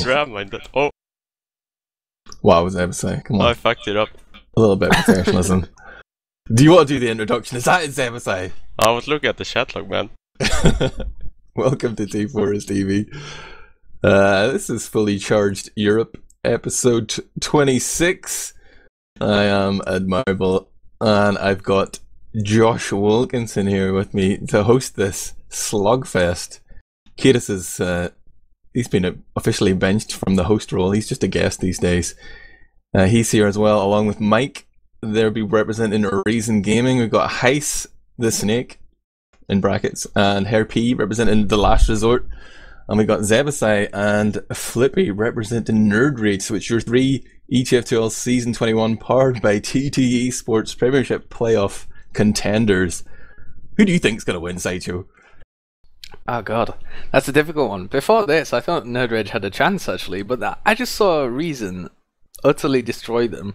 Ram-minded. Oh, Wow, Zebbosai, come on. I fucked it up. A little bit of professionalism. Do you want to do the introduction? Is that it, Zebbosai? I was looking at the chat log, man. Welcome to teamfortress.tv. This is Fully Charged Europe, episode 26. I am Admirable, and I've got Josh Wilkinson here with me to host this slugfest. Kaidus is, he's been officially benched from the host role. He's just a guest these days. He's here as well, along with Mike. They'll be representing Reason Gaming. We've got Heis the Snake, in brackets, and Herr P representing The Last Resort. And we got Zebbosai and Flippy representing Nerd Rage, which are three ETF2L Season 21 powered by TTE Sports Premiership playoff contenders. Who do you think's going to win, Sideshow? Oh god, that's a difficult one. Before this, I thought Nerd Rage had a chance actually, but I just saw Reason utterly destroy them,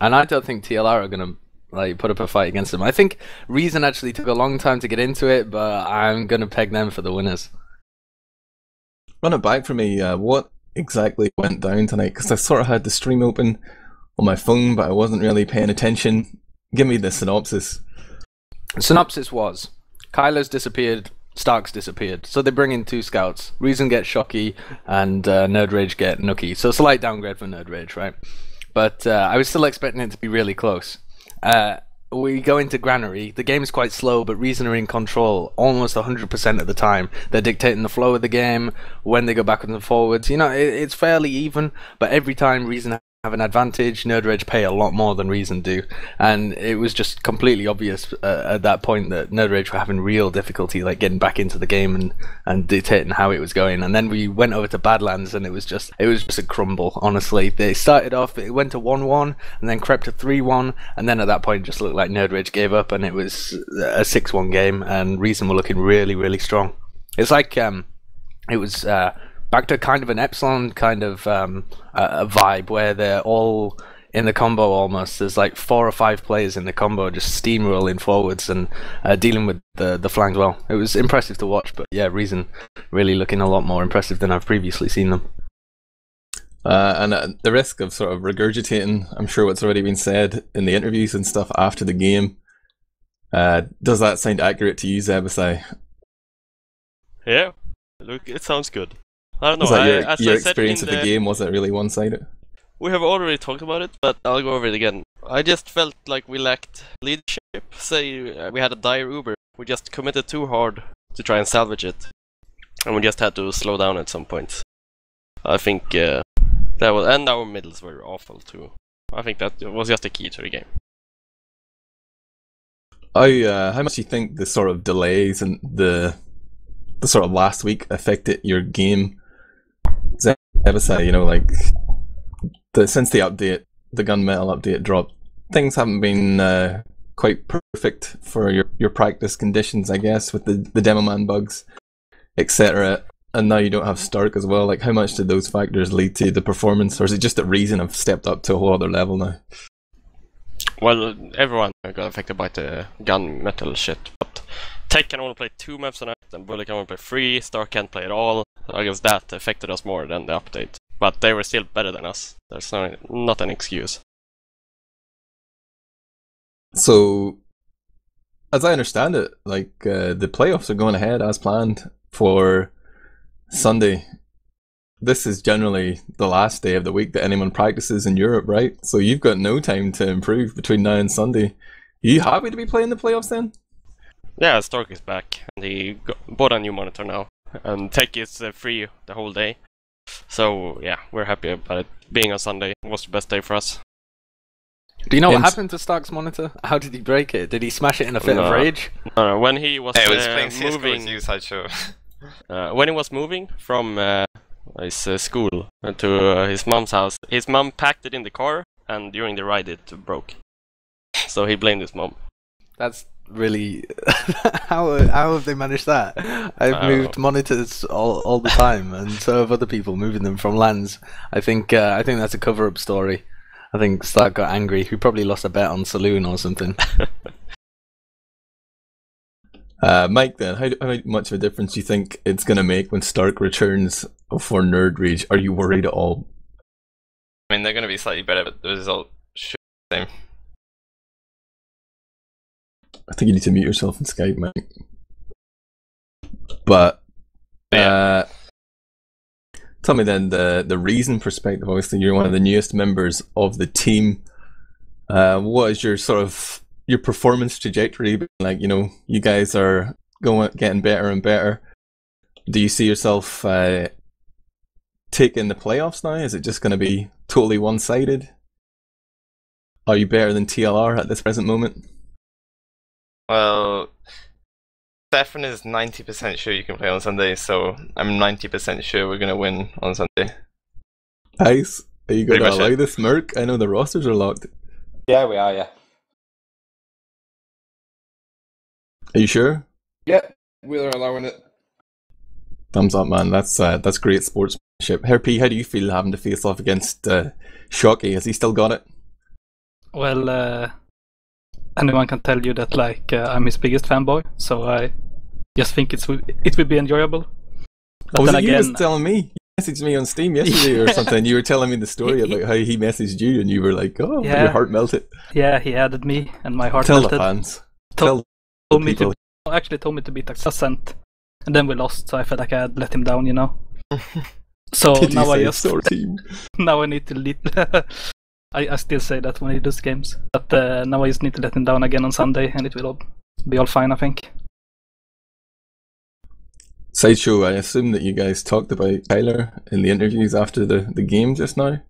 and I don't think TLR are going to put up a fight against them. I think Reason actually took a long time to get into it, but I'm going to peg them for the winners. Run it back for me. What exactly went down tonight? Because I sort of had the stream open on my phone, but I wasn't really paying attention. Give me the synopsis. Synopsis was, Kylo's disappeared, Stark's disappeared, so they bring in two scouts. Reason gets Shocky, and Nerd Rage get Nookie. So slight downgrade for Nerd Rage, right? But I was still expecting it to be really close. We go into Granary. The game is quite slow, but Reason are in control almost 100% of the time. They're dictating the flow of the game, when they go backwards and forwards. You know, it's fairly even, but every time Reason have an advantage, Nerd Rage pay a lot more than Reason do. And it was just completely obvious at that point that Nerd Rage were having real difficulty getting back into the game and dictating how it was going. And then we went over to Badlands, and it was just a crumble, honestly. They started off, it went to 1-1 and then crept to 3-1, and then at that point it just looked like Nerd Rage gave up, and it was a 6-1 game, and Reason were looking really, really strong. It's like it was back to kind of an Epsilon kind of a vibe where they're all in the combo almost. There's like 4 or 5 players in the combo just steamrolling forwards and dealing with the flanks well. It was impressive to watch, but yeah, Reason really looking a lot more impressive than I've previously seen them. And at the risk of sort of regurgitating, I'm sure what's already been said in the interviews and stuff after the game, does that sound accurate to you, Zebbosai? Yeah, look, it sounds good. I don't know. Was that your experience of the game? Was it really one-sided? We have already talked about it, but I'll go over it again. I just felt like we lacked leadership. Say we had a dire Uber. We just committed too hard to try and salvage it, and we just had to slow down at some points. I think that was, and our middles were awful too. I think that was just the key to the game. How much do you think the sort of delays and the sort of last week affected your game? Zebbosai, you know, since the update, the gunmetal update dropped, things haven't been quite perfect for your practice conditions, I guess, with the demo man bugs, etc. And now you don't have Stark as well. How much did those factors lead to the performance, or is it just that Reason have stepped up to a whole other level now? Well, everyone got affected by the gunmetal shit, but Tech can only play 2 maps a night, and Bullet can only play 3, Stark can't play at all. I guess that affected us more than the update. But they were still better than us. There's not an excuse. So, as I understand it, the playoffs are going ahead as planned for Sunday. This is generally the last day of the week that anyone practices in Europe, right? So you've got no time to improve between now and Sunday. Are you happy to be playing the playoffs then? Yeah, Stark is back, and he bought a new monitor now, and Tech is free the whole day. So yeah, we're happy about it. Being on Sunday was the best day for us. Do you know what happened to Stark's monitor? How did he break it? Did he smash it in a fit of rage? No, when he was, playing moving, CS:GO Sideshow. when he was moving from his school to his mom's house, his mom packed it in the car, and during the ride it broke. So he blamed his mom. That's really how have they managed that? I've moved monitors all the time, and so have other people moving them from LANs. I think that's a cover-up story. I think Stark got angry. He probably lost a bet on Saloon or something. Mike, then, how much of a difference do you think it's going to make when Stark returns for Nerd Rage? Are you worried at all? I mean, they're going to be slightly better, but the result should be the same. I think you need to mute yourself in Skype, Mike. But tell me then, the reason perspective. Obviously, you're one of the newest members of the team. What is your sort of your performance trajectory? Like, you guys are getting better and better. Do you see yourself taking the playoffs now? Is it just going to be totally one-sided? Are you better than TLR at this present moment? Well, Stefan is 90% sure you can play on Sunday, so I'm 90% sure we're going to win on Sunday. Nice. Are you going to allow this, Merc? I know the rosters are locked. Yeah, we are, yeah. Are you sure? Yeah, we're allowing it. Thumbs up, man. That's great sportsmanship. Herpy, how do you feel having to face off against Shocky? Has he still got it? Well, anyone can tell you that I'm his biggest fanboy, so I just think it will be enjoyable. But was then it again, you was telling me? You messaged me on Steam yesterday or something. You were telling me the story about how he messaged you, and you were like, "Oh, yeah, your heart melted." Yeah, he added me, and my heart Tell melted. the fans. Told me people. told me to beat Accessant, and then we lost, so I felt like I had let him down, So Did now you I say just team? now I need to lead. I still say that when he does games, but now I just need to let him down again on Sunday, and it will be all fine, I think. Sideshow, I assume that you guys talked about Tyler in the interviews after the game just now?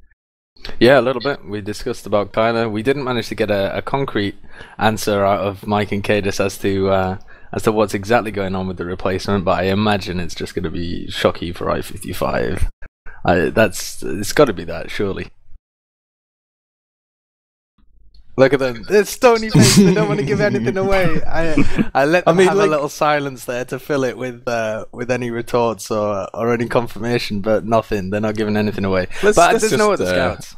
Yeah, a little bit. We discussed about Tyler. We didn't manage to get a concrete answer out of Mike and kaidus as to what's exactly going on with the replacement, but I imagine it's just going to be Shocky for I-55. It's got to be that, surely. Look at them. They're stony faced. They don't want to give anything away. I let them have a little silence there to fill it with any retorts or any confirmation, but nothing. They're not giving anything away. But there's no other scouts.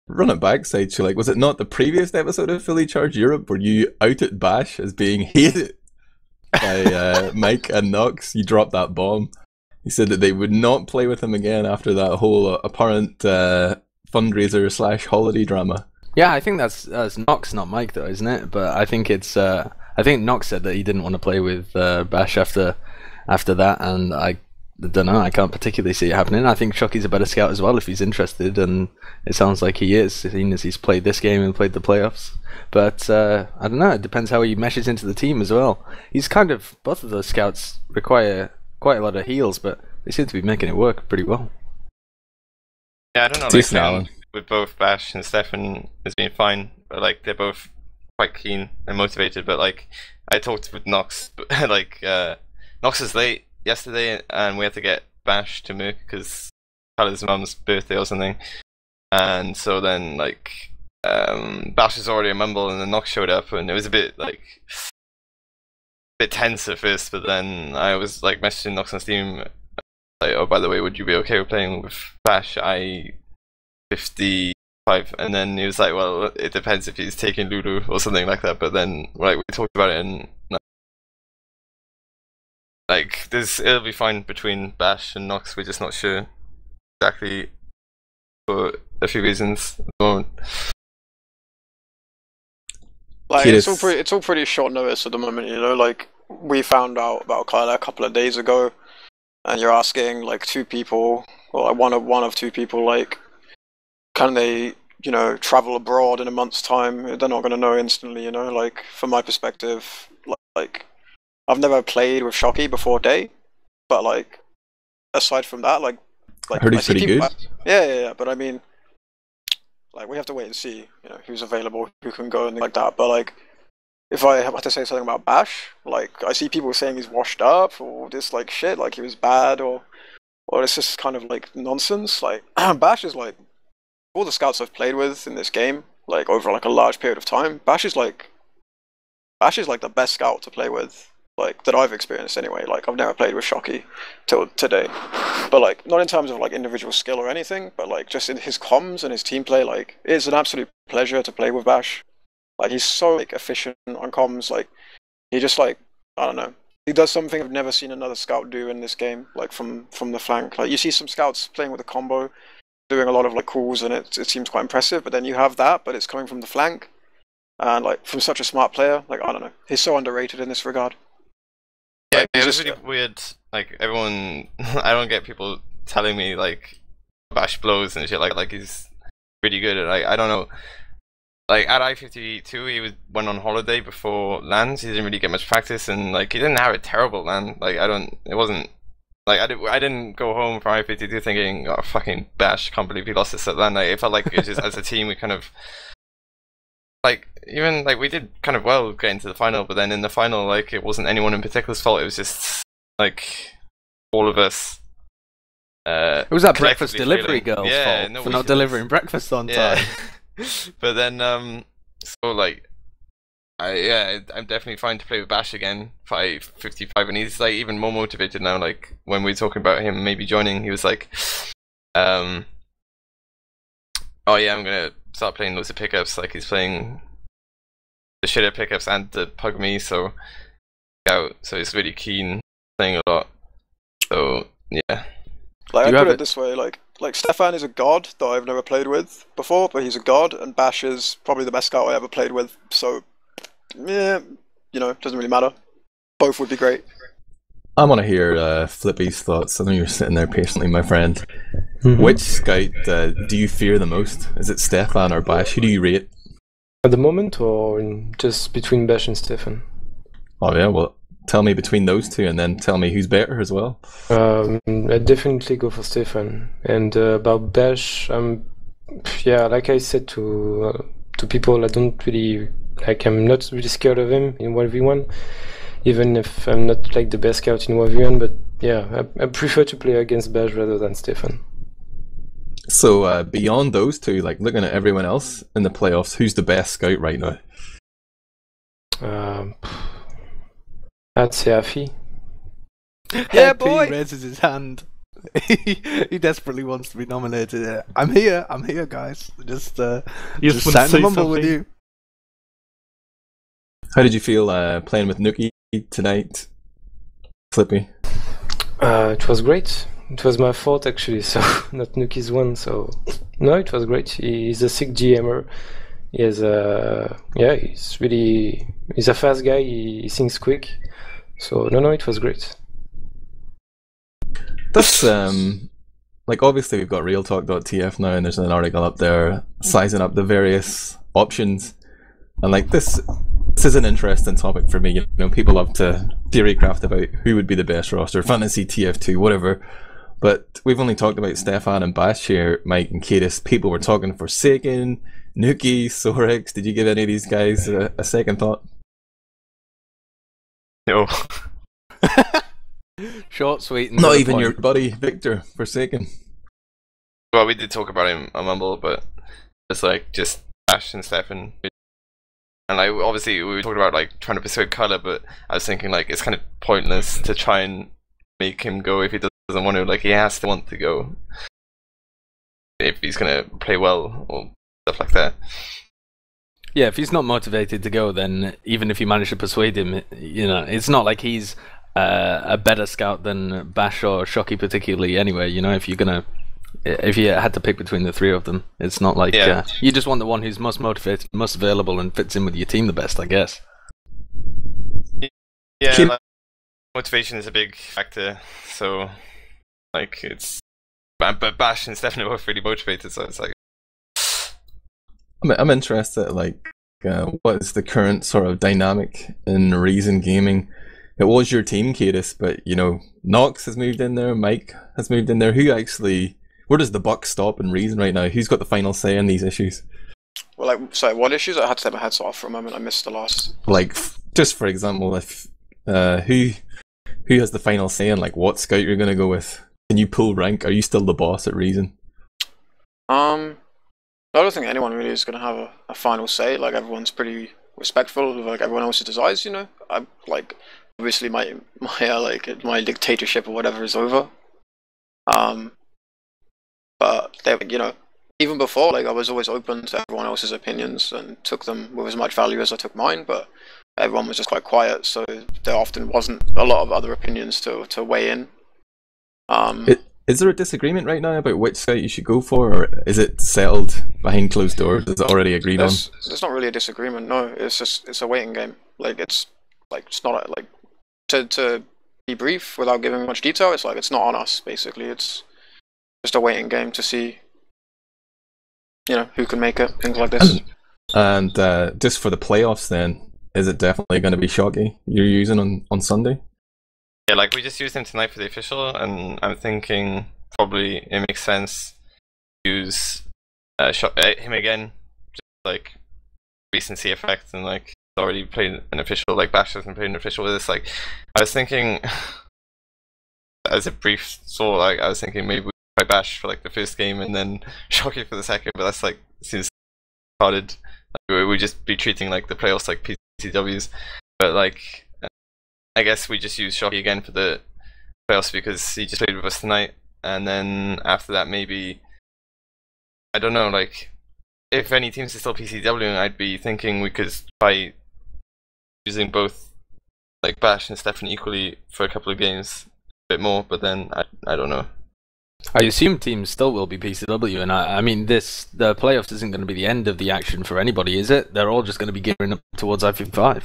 Run it back, Sideshow. Like, was it not the previous episode of Fully Charged Europe where you outed Bash as being hated by Mike and Nox? You dropped that bomb. You said that they would not play with him again after that whole apparent fundraiser / holiday drama. Yeah, I think that's Nox, not Mike, though, isn't it? But I think it's I think Nox said that he didn't want to play with Bash after that, and I don't know. I can't particularly see it happening. I think Shocky's a better scout as well if he's interested, and it sounds like he is, seeing as he's played this game and played the playoffs. But I don't know. It depends how he meshes into the team as well. He's kind of both of those scouts require quite a lot of heals, but they seem to be making it work pretty well. Yeah, I don't know. With both Bash and Stefan has been fine, but they're both quite keen and motivated. But I talked with Nox, Nox is late yesterday, and we had to get Bash to Mook because Tyler's mum's birthday or something. And so then Bash is already a mumble, and then Nox showed up, and it was a bit tense at first. But then I was messaging Nox on Steam, oh, by the way, would you be okay with playing with Bash? 55, and then he was like, well, it depends if he's taking Lulu or something like that. But then we talked about it, and it'll be fine between Bash and Nox. We're just not sure exactly for a few reasons at the moment. It's all pretty short notice at the moment, we found out about Kyler a couple of days ago, and you're asking two people, or one of two people, can they, travel abroad in a month's time? They're not going to know instantly, from my perspective, I've never played with Shocky before Day, but aside from that, I heard he's pretty good. Yeah, but I mean, we have to wait and see, who's available, who can go and things like that. But if I have to say something about Bash, I see people saying he's washed up or this shit, he was bad, or it's just kind of nonsense. Bash is all the scouts I've played with in this game, over a large period of time, Bash is the best scout to play with, that I've experienced anyway. I've never played with Shocky till today, but not in terms of individual skill or anything, but just in his comms and his team play, it's an absolute pleasure to play with Bash. He's so efficient on comms. He just I don't know. he does something I've never seen another scout do in this game, like from the flank. Like you see some scouts playing with a combo, doing a lot of like calls, and it seems quite impressive. But then you have that, but it's coming from the flank, and like from such a smart player. Like I don't know, he's so underrated in this regard. Yeah, Like, it was really weird. Like everyone, I don't get people telling me like Bash blows and shit. Like he's really good at. Like I don't know. Like at I-52, he went on holiday before lands. He didn't really get much practice, and like he didn't have a terrible land. Like it wasn't like I didn't go home from I-52 thinking, oh fucking Bash, can't believe he lost this at land. Like, it felt like it was just as a team we kind of like even like we did kind of well getting to the final, but then in the final like it wasn't anyone in particular's fault. It was just like all of us. It was that breakfast collectively delivery failing. girl's fault for not delivering breakfast on time. But then so like I'm definitely fine to play with Bash again, 555, and he's like even more motivated now. Like when we were talking about him maybe joining, he was like, oh yeah, I'm gonna start playing loads of pickups. Like he's playing the shitter pickups and the pug me, so he's really keen, playing a lot. So yeah. Like I put it this way, like Stefan is a god that I've never played with before, but he's a god, and Bash is probably the best scout I ever played with. So yeah, you know, doesn't really matter. Both would be great. I want to hear Flippy's thoughts. I know you're sitting there patiently, my friend. Which scout do you fear the most? Is it Stefan or Bash? Who do you rate? At the moment, or just between Bash and Stefan? Oh yeah, well, tell me between those two, and then tell me who's better as well. I'd definitely go for Stefan. And about Bash, like I said to people, I don't really like. I'm not really scared of him in 1v1, even if I'm not like the best scout in 1v1. But yeah, I prefer to play against Bash rather than Stefan. So beyond those two, like looking at everyone else in the playoffs, who's the best scout right now? I'd say Afi. Yeah, boy! He raises his hand. He desperately wants to be nominated. I'm here, guys. Just sign the mumble with you. How did you feel playing with Nuki tonight, Flippy? It was great. It was my fault actually, so not Nuki's one. So no, it was great. He's a sick GMer. He has he's a fast guy. He thinks quick. So no, it was great. That's like obviously we've got realtalk.tf now, and there's an article up there sizing up the various options, and like this is an interesting topic for me. You know, people love to theorycraft about who would be the best roster, fantasy, TF2, whatever. But we've only talked about Stefan and Bash here, Mike and Kaidus. People were talking Forsaken, Nuki, Sorex. Did you give any of these guys a second thought? No. Short, sweet, and not even your buddy Victor Forsaken. Well, we did talk about him on Mumble, but it's like just Bash and Stefan. And like obviously we were talking about like trying to persuade Kyler, but I was thinking like it's kind of pointless to try and make him go if he doesn't want to. Like he has to want to go if he's gonna play well or stuff like that. Yeah, if he's not motivated to go, then even if you manage to persuade him, you know, it's not like he's a better scout than Bash or Shocky particularly. Anyway, you know, if you had to pick between the three of them, it's not like you just want the one who's most motivated, most available, and fits in with your team the best, I guess. Yeah, like, motivation is a big factor. So, like, but Bash and Stefan are both really motivated, so it's like. I'm interested, like, what is the current sort of dynamic in Reason Gaming? It was your team, Kaidus, but you know, Nox has moved in there, Mike has moved in there. Where does the buck stop in Reason right now? Who's got the final say in these issues? Well, like, sorry, what issues? I had to take my heads off for a moment. I missed the last. Like, just for example, if who has the final say in like what scout you're gonna go with? Can you pull rank? Are you still the boss at Reason? I don't think anyone really is going to have a final say. Like everyone's pretty respectful of like everyone else's desires. You know, I like obviously my dictatorship or whatever is over. But they, you know, even before, like I was always open to everyone else's opinions and took them with as much value as I took mine. But everyone was just quite quiet, so there often wasn't a lot of other opinions to weigh in. Is there a disagreement right now about which scout you should go for, or is it settled behind closed doors? Is it already agreed on? There's not really a disagreement. No, it's a waiting game. Like it's not like to be brief without giving much detail. It's like it's not on us basically. It's just a waiting game to see, who can make it. Things like this. And just for the playoffs, then, is it definitely going to be Shocky you're using on Sunday? Yeah, like we just used him tonight for the official, and I'm thinking probably it makes sense to use him again, just like recency effect, and like he's already played an official, like Bash hasn't played an official with us. Like I was thinking, as a brief thought, like I was thinking maybe we play Bash for like the first game and then Shocky for the second, but that's like seems started. Like, we just be treating like the playoffs like PCWs, but like. I guess we just use Shocky again for the playoffs because he just played with us tonight, and then after that maybe, I don't know, like if any teams are still PCWing, I'd be thinking we could try using both like Bash and Stefan equally for a couple of games, a bit more, but then I don't know. I assume teams still will be PCW, and I mean the playoffs isn't going to be the end of the action for anybody, is it? They're all just going to be gearing up towards I-55.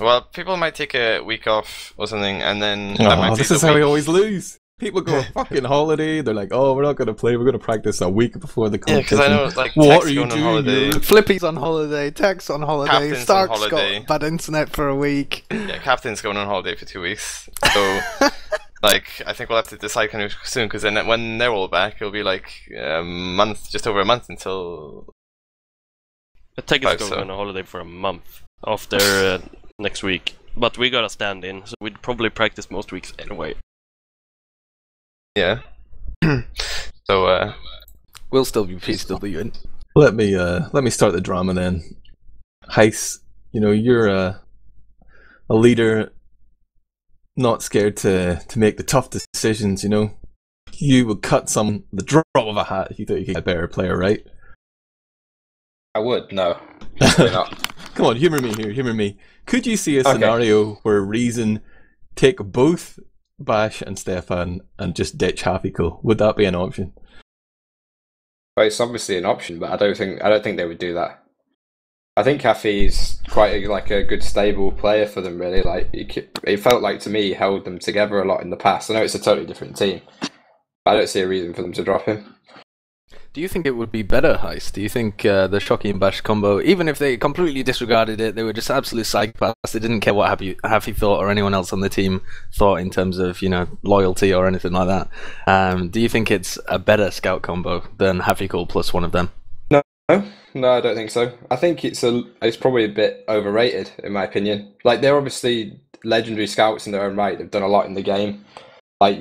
Well, people might take a week off or something, and then this is how we always lose. People go on fucking holiday. They're like, "Oh, we're not going to play. We're going to practice a week before the competition." Yeah, because I know, like, what Tech's are you going doing? on holiday. Flippy's on holiday. Tech's on holiday. Captain's Stark's on holiday. got bad internet for a week. Yeah, Captain's going on holiday for 2 weeks. So, like, I think we'll have to decide kind of soon, because then when they're all back, it'll be like a month, just over a month until. Tech is going on a holiday for a month after next week. But we got a stand-in, so we'd probably practice most weeks anyway. Yeah. So, we'll still be PCW. Let me start the drama then. Heis, you're a leader, not scared to make the tough decisions. You would cut the drop of a hat if you thought you could get a better player, right? I would. No, definitely not. Come on, humor me here. Humor me. Could you see a scenario where Reason take both Bash and Stefan and just ditch Happy-Cool? Would that be an option? Well, it's obviously an option, but I don't think they would do that. I think Happy's quite a good stable player for them. Really, like it felt like to me he held them together a lot in the past. I know it's a totally different team, but I don't see a reason for them to drop him. Do you think it would be better, Heist? Do you think the Shocky and Bash combo, even if they completely disregarded it, they were just absolute psychopaths, they didn't care what Happy thought or anyone else on the team thought in terms of, loyalty or anything like that. Do you think it's a better scout combo than Happy-Cool plus one of them? No, I don't think so. I think it's probably a bit overrated, in my opinion. Like, they're obviously legendary scouts in their own right. They've done a lot in the game. Like,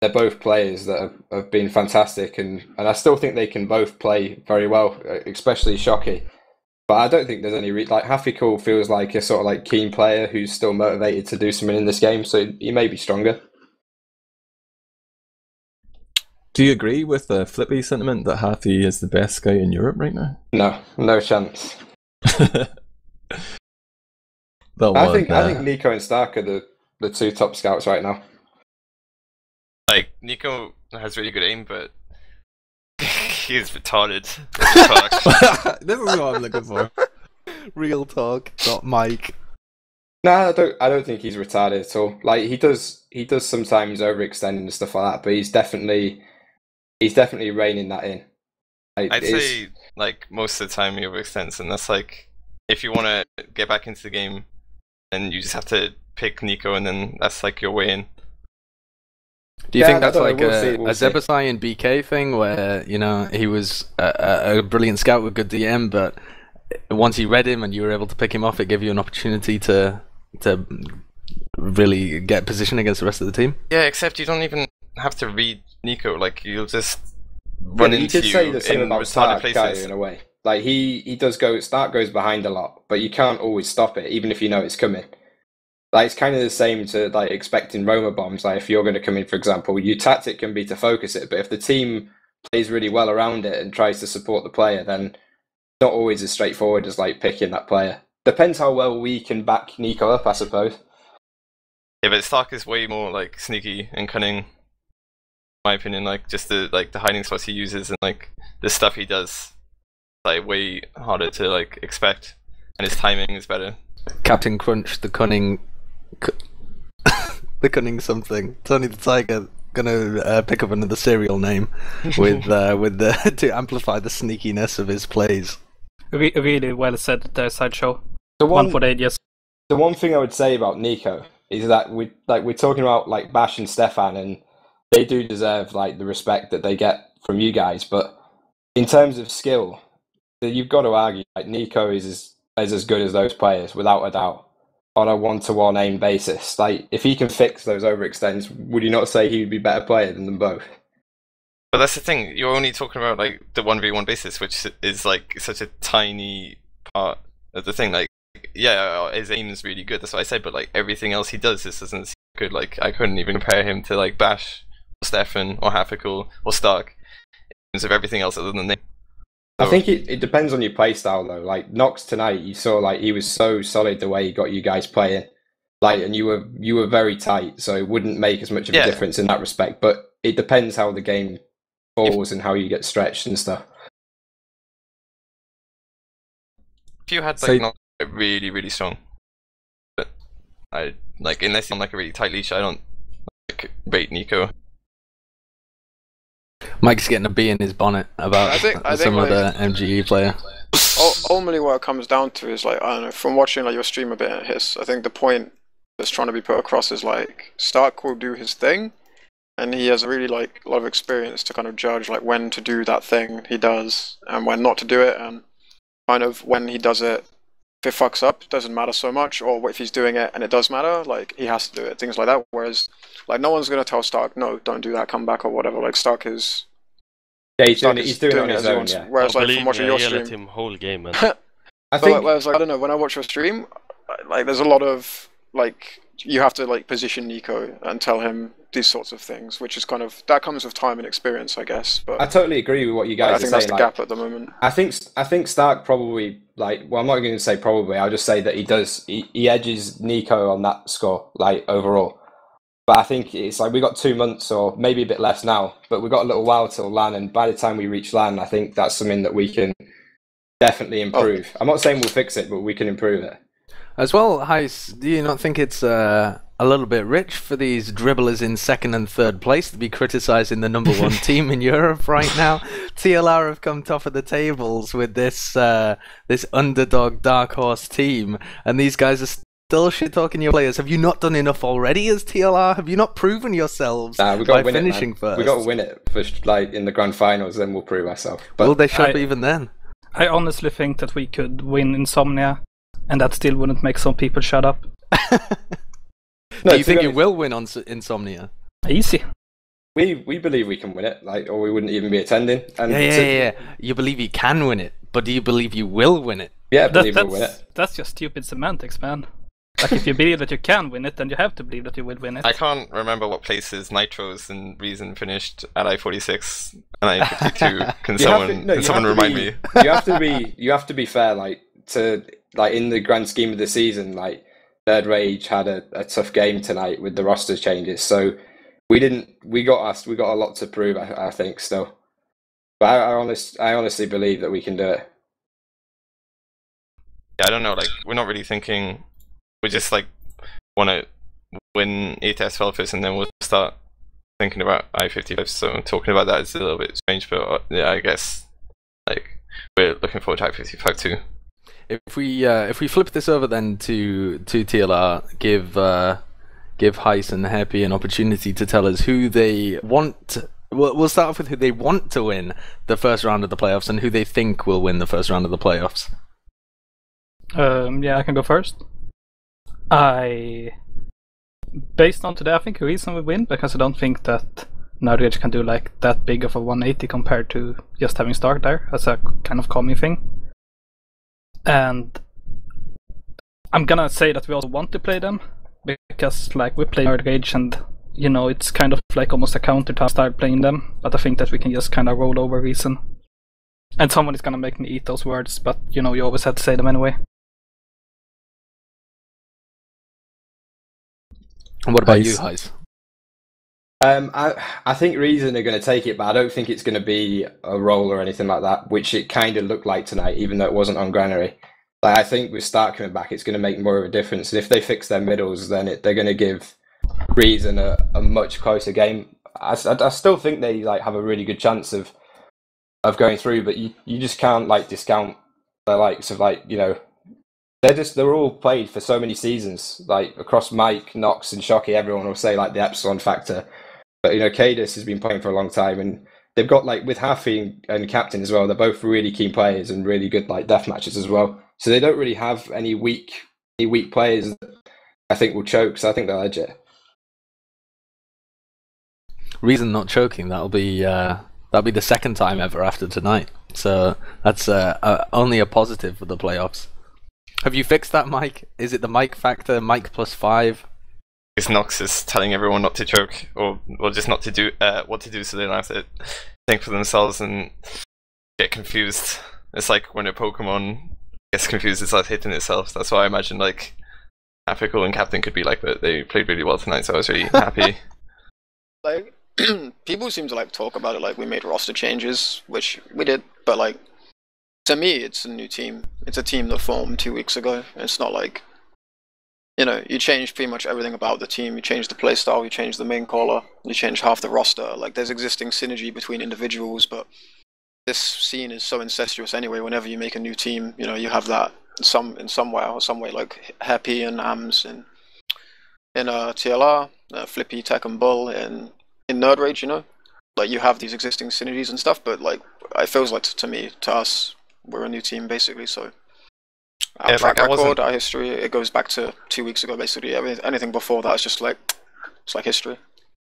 they're both players that have been fantastic, and I still think they can both play very well, especially Shocky. But I don't think there's any Happy-Cool feels like a sort of like keen player who's still motivated to do something in this game, so he may be stronger. Do you agree with the Flippy sentiment that Happy is the best scout in Europe right now? No chance. I think Nico and Stark are the two top scouts right now. Like, Nico has really good aim, but he's retarded. This is what I'm looking for. Real talk, not Mike. No, I don't think he's retarded at all. Like, he does sometimes overextend and stuff like that, but he's definitely reining that in. Like, I'd say like most of the time he overextends, and that's like if you want to get back into the game, then you just have to pick Nico, and then that's like your way in. Do you think that's like a Zebbosai and BK thing where, he was a brilliant scout with good DM, but once you read him and you were able to pick him off, it gave you an opportunity to really get position against the rest of the team? Yeah, except you don't even have to read Nico. Like, you'll just run into you in retarded places. In a way. Like, Stark goes behind a lot, but you can't always stop it, even if you know it's coming. Like, it's kind of the same to like expecting Roma bombs. Like, if you're going to come in, for example, your tactic can be to focus it, but if the team plays really well around it and tries to support the player, then not always as straightforward as like picking that player. Depends how well we can back Nico up, I suppose. Yeah, but Stark is way more like sneaky and cunning, in my opinion. Like just the hiding spots he uses and like the stuff he does, like way harder to like expect, and his timing is better. Captain Crunch, the cunning, the cunning something. Tony the Tiger gonna pick up another serial name with the to amplify the sneakiness of his plays. Really well said there, Sideshow. The One for the ages. The one thing I would say about Nico is that we're talking about like Bash and Stefan, and they do deserve like the respect that they get from you guys. But in terms of skill, you've got to argue like Nico is as good as those players without a doubt on a one-to-one aim basis. Like if he can fix those overextends, would you not say he would be a better player than them both? But that's the thing. You're only talking about like the 1v1 basis, which is like such a tiny part of the thing. Like, yeah, his aim is really good. That's what I said. But like everything else he does, this doesn't seem good. Like I couldn't even compare him to like Bash, or Stefan, or Haffical, or Stark in terms of everything else other than name. I think it depends on your play style though. Like Nox tonight, you saw like he was so solid the way he got you guys playing. Like, and you were very tight, so it wouldn't make as much of a difference in that respect. But it depends how the game falls and how you get stretched and stuff. If you had like not really, really strong, but I like unless you're on like a really tight leash, I don't like rate Nico. Mike's getting a bee in his bonnet about I think some like, other MGE player. Ultimately, what it comes down to is like, I don't know, from watching like your stream a bit and his, I think the point that's trying to be put across is like Stark will do his thing, and he has really like a lot of experience to kind of judge like when to do that thing he does and when not to do it, and kind of when he does it, if it fucks up, it doesn't matter so much, or if he's doing it and it does matter, like he has to do it, things like that. Whereas like no one's gonna tell Stark, no, don't do that, come back or whatever. Like Stark is. Yeah, he's doing it on his own. Yeah. Whereas like from watching your stream, let him whole game, man. I think. Whereas like I don't know, when I watch your stream, like there's a lot of like you have to like position Nico and tell him these sorts of things, which is kind of that comes with time and experience, I guess. But I totally agree with what you guys are saying. I think that's the gap at the moment. I think Stark probably like. Well, I'm not going to say probably. I'll just say that he does. He edges Nico on that score, like overall. But I think it's like we got 2 months or maybe a bit less now, but we've got a little while till LAN, and by the time we reach LAN, I think that's something that we can definitely improve. I'm not saying we'll fix it, but we can improve it. As well, Heis, do you not think it's a little bit rich for these dribblers in second and third place to be criticising the number one team in Europe right now? TLR have come top of the tables with this this underdog dark horse team, and these guys are still shit-talking your players. Have you not done enough already as TLR? Have you not proven yourselves by finishing first? We got to win it for like in the grand finals, then we'll prove ourselves. Will they shut up even then? I honestly think that we could win Insomnia, and that still wouldn't make some people shut up. Do you think you will win on Insomnia? Easy. We believe we can win it, like, or we wouldn't even be attending. And yeah. You believe you can win it, but do you believe you will win it? Yeah, I believe we'll win it. That's just stupid semantics, man. Like, if you believe that you can win it, then you have to believe that you will win it. I can't remember what places Nitros and Reason finished at I-46 and I-52. Can someone remind me? You have to be fair, like in the grand scheme of the season, like Third Rage had a tough game tonight with the roster changes. So we got a lot to prove, I think still. But I honestly believe that we can do it. Yeah, I don't know, like we're not really thinking. We just like want to win ATS first, and then we'll start thinking about I-55. So talking about that is a little bit strange, but yeah, I guess like we're looking forward to I-55 too. If we flip this over then to TLR, give Heis and Happy an opportunity to tell us who they want. We'll start off with who they want to win the first round of the playoffs and who they think will win the first round of the playoffs. Yeah, I can go first. Based on today, I think Reason will win because I don't think that Nerdrage can do like that big of a 180 compared to just having Stark there as a kind of calming thing. And I'm gonna say that we also want to play them because like we play Nerdrage and you know it's kind of like almost a counter to start playing them. But I think that we can just kind of roll over Reason And someone is gonna make me eat those words, but you know, you always have to say them anyway. And what about Heis. you, Heis? I think Reason are going to take it, but I don't think it's going to be a roll or anything like that, which it kind of looked like tonight, even though it wasn't on Granary. Like, I think with Stark coming back, it's going to make more of a difference. And if they fix their middles, then they're going to give Reason a much closer game. I still think they like have a really good chance of going through, but you just can't like discount the likes of like, you know, they're all played for so many seasons, like across Mike, Knox, and Shockey. Everyone will say like the epsilon factor, but you know, kaidus has been playing for a long time, and they've got like with Haffy and Captain as well. They're both really keen players and really good like death matches as well. So they don't really have any weak players that I think will choke. So I think they'll edge it. Reason not choking. That'll be the second time ever after tonight. So that's only a positive for the playoffs. Have you fixed that, Mike? Is it the Mike factor, Mike +5? Because Nox is telling everyone not to choke, or just not to do what to do, so they don't have to think for themselves and get confused. It's like when a Pokemon gets confused, it starts hitting itself. That's why I imagine like Africal and Captain could be like, but they played really well tonight, so I was really happy. Like, people seem to like talk about it like we made roster changes, which we did, but like, to me, it's a new team. It's a team that formed 2 weeks ago. It's not like, you know, you change pretty much everything about the team. You change the playstyle, you change the main caller, you change half the roster. Like, there's existing synergy between individuals, but this scene is so incestuous anyway. Whenever you make a new team, you know, you have that in some way, like Happy and Ams in TLR, Flippy, Tech and Bull in Nerd Rage, you know? Like, you have these existing synergies and stuff, but like, it feels like to us, we're a new team basically, so our track record, our history, it goes back to 2 weeks ago basically. Anything before that is just like, it's like history.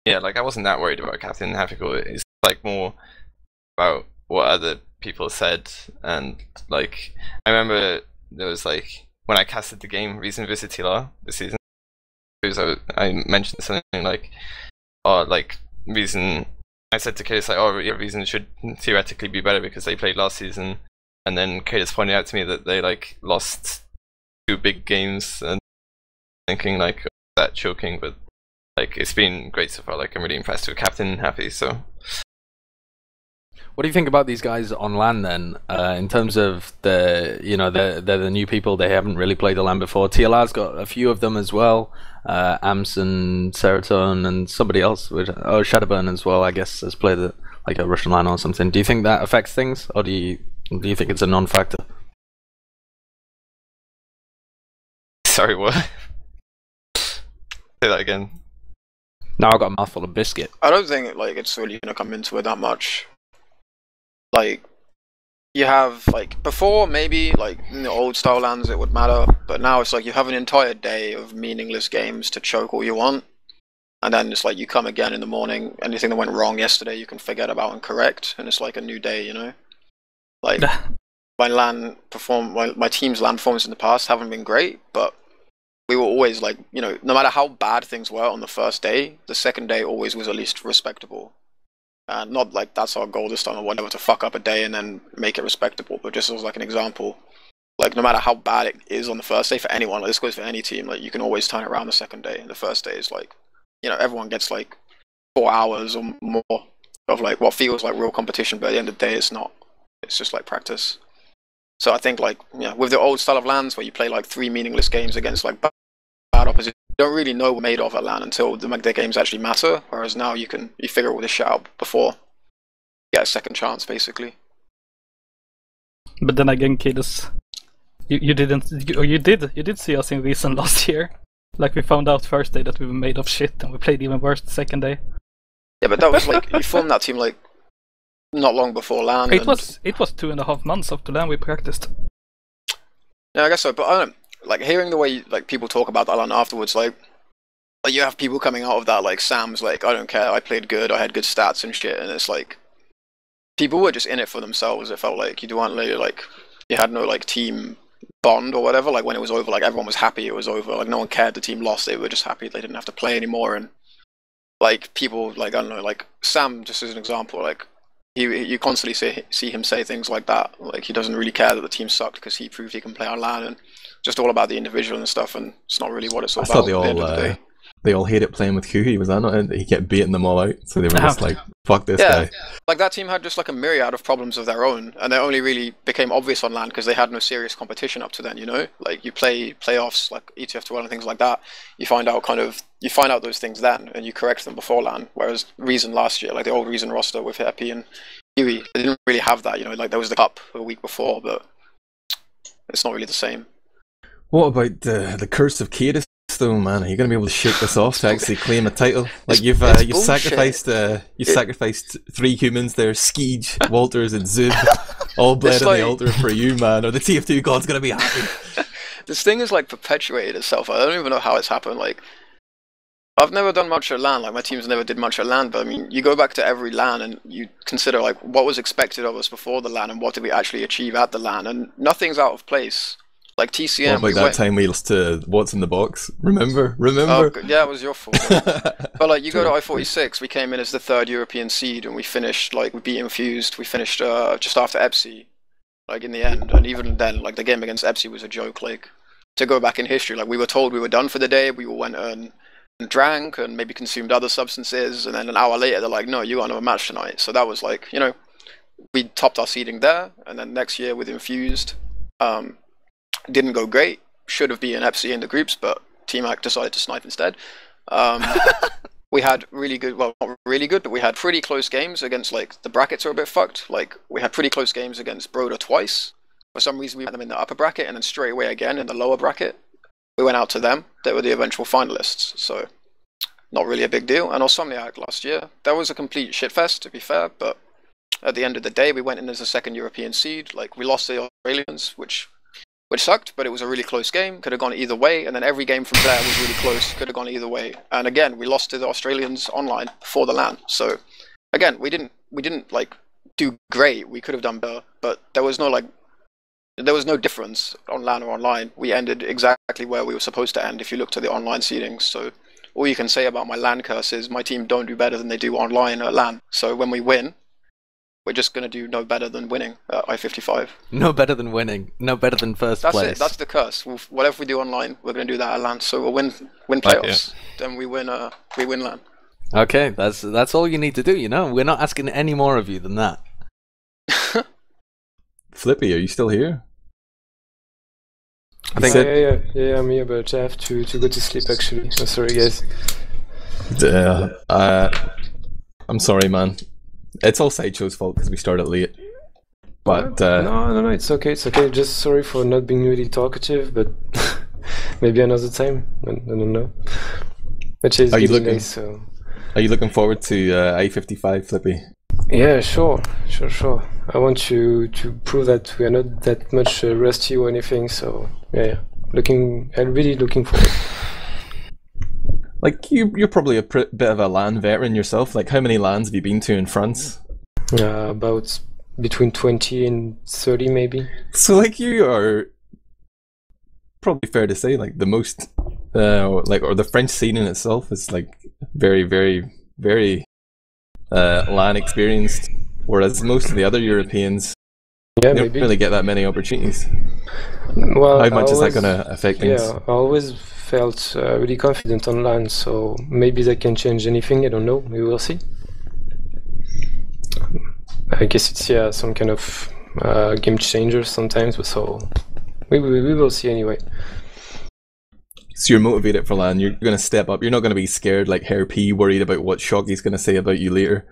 Yeah, like I wasn't that worried about Captain Hafical. It's like more about what other people said, and like I remember there was like when I casted the game Reason vs TLR this season, I mentioned something like, oh, like Reason. I said to Kaidus like, oh, yeah, Reason should theoretically be better because they played last season. And then Kaidus pointed out to me that they like lost 2 big games, and thinking like that choking, but like it's been great so far. Like I'm really impressed with Captain Happy. So, what do you think about these guys on LAN then? In terms of they're the new people. They haven't really played the LAN before. TLR's got a few of them as well. Ams and Serotonin and somebody else. Shadowburn as well. I guess has played like a Russian LAN or something. Do you think that affects things, or do you think it's a non-factor? Sorry, what? Say that again. Now I've got a mouthful of biscuit. I don't think like it's really gonna come into it that much. Like, you have like before maybe like in the old style lands it would matter, but now it's like you have an entire day of meaningless games to choke all you want, and then it's like you come again in the morning. Anything that went wrong yesterday you can forget about and correct, and it's like a new day, you know. Like my team's LAN performance in the past haven't been great, but we were always like, you know, no matter how bad things were on the first day, the second day always was at least respectable. And not like that's our goal this time or whatever, to fuck up a day and then make it respectable, but just as like an example. Like, no matter how bad it is on the first day for anyone, like this goes for any team, like you can always turn it around the second day. The first day is like, you know, everyone gets like 4 hours or more of like what feels like real competition, but at the end of the day it's not. It's just like practice. So I think like, yeah, with the old style of LANs where you play like 3 meaningless games against like bad opposition, you don't really know what made of a LAN until the games actually matter. Whereas now you figure all this shit out before you get a second chance basically. But then again, Kaidus, you did see us in Reason last year. Like, we found out first day that we were made of shit, and we played even worse the second day. Yeah, but that was like you formed that team like not long before LAN. It was 2.5 months after LAN we practiced. Yeah, I guess so. But I don't know, like hearing the way like people talk about that LAN afterwards, like you have people coming out of that like Sam's like, I don't care, I played good, I had good stats and shit, and it's like people were just in it for themselves. It felt like you weren't really like, you had no like team bond or whatever. Like when it was over, like everyone was happy it was over. Like no one cared the team lost. They were just happy they didn't have to play anymore. And like people like, I don't know, like Sam just as an example, like you constantly see him say things like that. Like he doesn't really care that the team sucked because he proved he can play on LAN, and just all about the individual and stuff. And it's not really what it's all I about. thought they at the end of the all day. they all hated playing with Kuhi. Was that not it? He kept beating them all out, so they were just like, "Fuck this guy." Like that team had just like a myriad of problems of their own, and they only really became obvious on LAN because they had no serious competition up to then. You know, like you play playoffs like ETF12 and things like that. You find out those things then, and you correct them before LAN. Whereas Reason last year, like the old Reason roster with Happy and Huey, they didn't really have that. You know, like there was the cup a week before, but it's not really the same. What about the curse of kaidus, though, man? Are you going to be able to shake this off to actually claim a title? Like you've sacrificed 3 humans there, Skeege, Walters, and Zub, all bled on the altar for you, man. Or the TF2 god's going to be happy. This thing is like perpetuated itself. I don't even know how it's happened. Like I've never done much at LAN. Like my teams never did much at LAN. But I mean, you go back to every LAN and you consider like what was expected of us before the LAN and what did we actually achieve at the LAN, and nothing's out of place. Like TCM. What about that time we lost to What's in the Box? Remember? Oh, yeah, it was your fault. But like, you go to I-46, we came in as the 3rd European seed, and we finished like we beat Infused. We finished just after EPSI, like in the end. And even then, like the game against EPSI was a joke. Like to go back in history, like we were told we were done for the day. We all went and drank and maybe consumed other substances, and then an hour later they're like, "No, you got another match tonight." So that was like, you know, we topped our seeding there, and then next year with Infused. Didn't go great. Should have been EPSI in the groups, but Team Act decided to snipe instead. We had really good, well, not really good, but we had pretty close games against, like, the brackets are a bit fucked. Like, we had pretty close games against Broda twice. For some reason, we had them in the upper bracket, and then straight away again in the lower bracket. We went out to them. They were the eventual finalists, so not really a big deal. And Osomniac last year, that was a complete shitfest, to be fair, but at the end of the day, we went in as a 2nd European seed. Like, we lost the Australians, which sucked, but it was a really close game. Could have gone either way, and then every game from there was really close. Could have gone either way. And again, we lost to the Australians online before the LAN. So again, we didn't like do great. We could have done better, but there was no difference on LAN or online. We ended exactly where we were supposed to end if you looked at the online seedings. So all you can say about my LAN curse is my team don't do better than they do online at LAN. So when we win, we're just going to do no better than winning at I-55. No better than winning. No better than first place. That's it. That's the curse. Whatever we do online, we're going to do that at LAN. So we'll win playoffs. Then we win LAN. Okay, that's all you need to do, you know? We're not asking any more of you than that. Flippy, are you still here? I think yeah, I'm here, but I have to go to sleep actually. I'm sorry, guys. I'm sorry, man. It's all Sideshow's fault because we started late. But no, it's okay. Just sorry for not being really talkative, but maybe another time. I don't know. But are you looking forward to I-55, Flippy? Yeah, sure. I want to prove that we are not that much rusty or anything. So yeah. I'm really looking forward. Like you're probably a bit of a LAN veteran yourself. Like how many LANs have you been to in France? About between 20 and 30 maybe. So like you are probably fair to say like the most or the French scene in itself is like very, very, very LAN experienced, whereas most of the other Europeans don't really get that many opportunities. Well, how much is that going to affect things? Yeah, I always felt really confident on LAN, so maybe that can change anything. I don't know. We will see. I guess it's some kind of game changer sometimes, but so we will see anyway. So you're motivated for LAN. You're going to step up. You're not going to be scared like Hair P, worried about what Shockey's going to say about you later.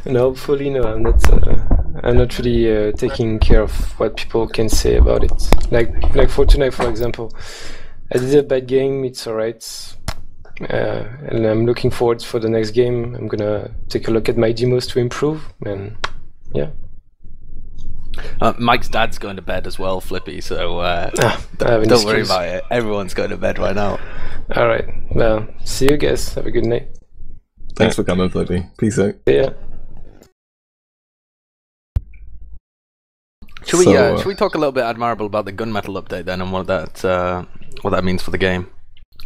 No, hopefully no. I'm not really taking care of what people can say about it. Like for tonight, for example, I did a bad game. It's alright, and I'm looking forward for the next game. I'm gonna take a look at my demos to improve, and yeah. Mike's dad's going to bed as well, Flippy. So don't worry about it. Everyone's going to bed right now. All right. Well, see you guys. Have a good night. Thanks for coming, Flippy. Peace out. Yeah. Should we talk a little bit, Admirable, about the gunmetal update then, and what that means for the game?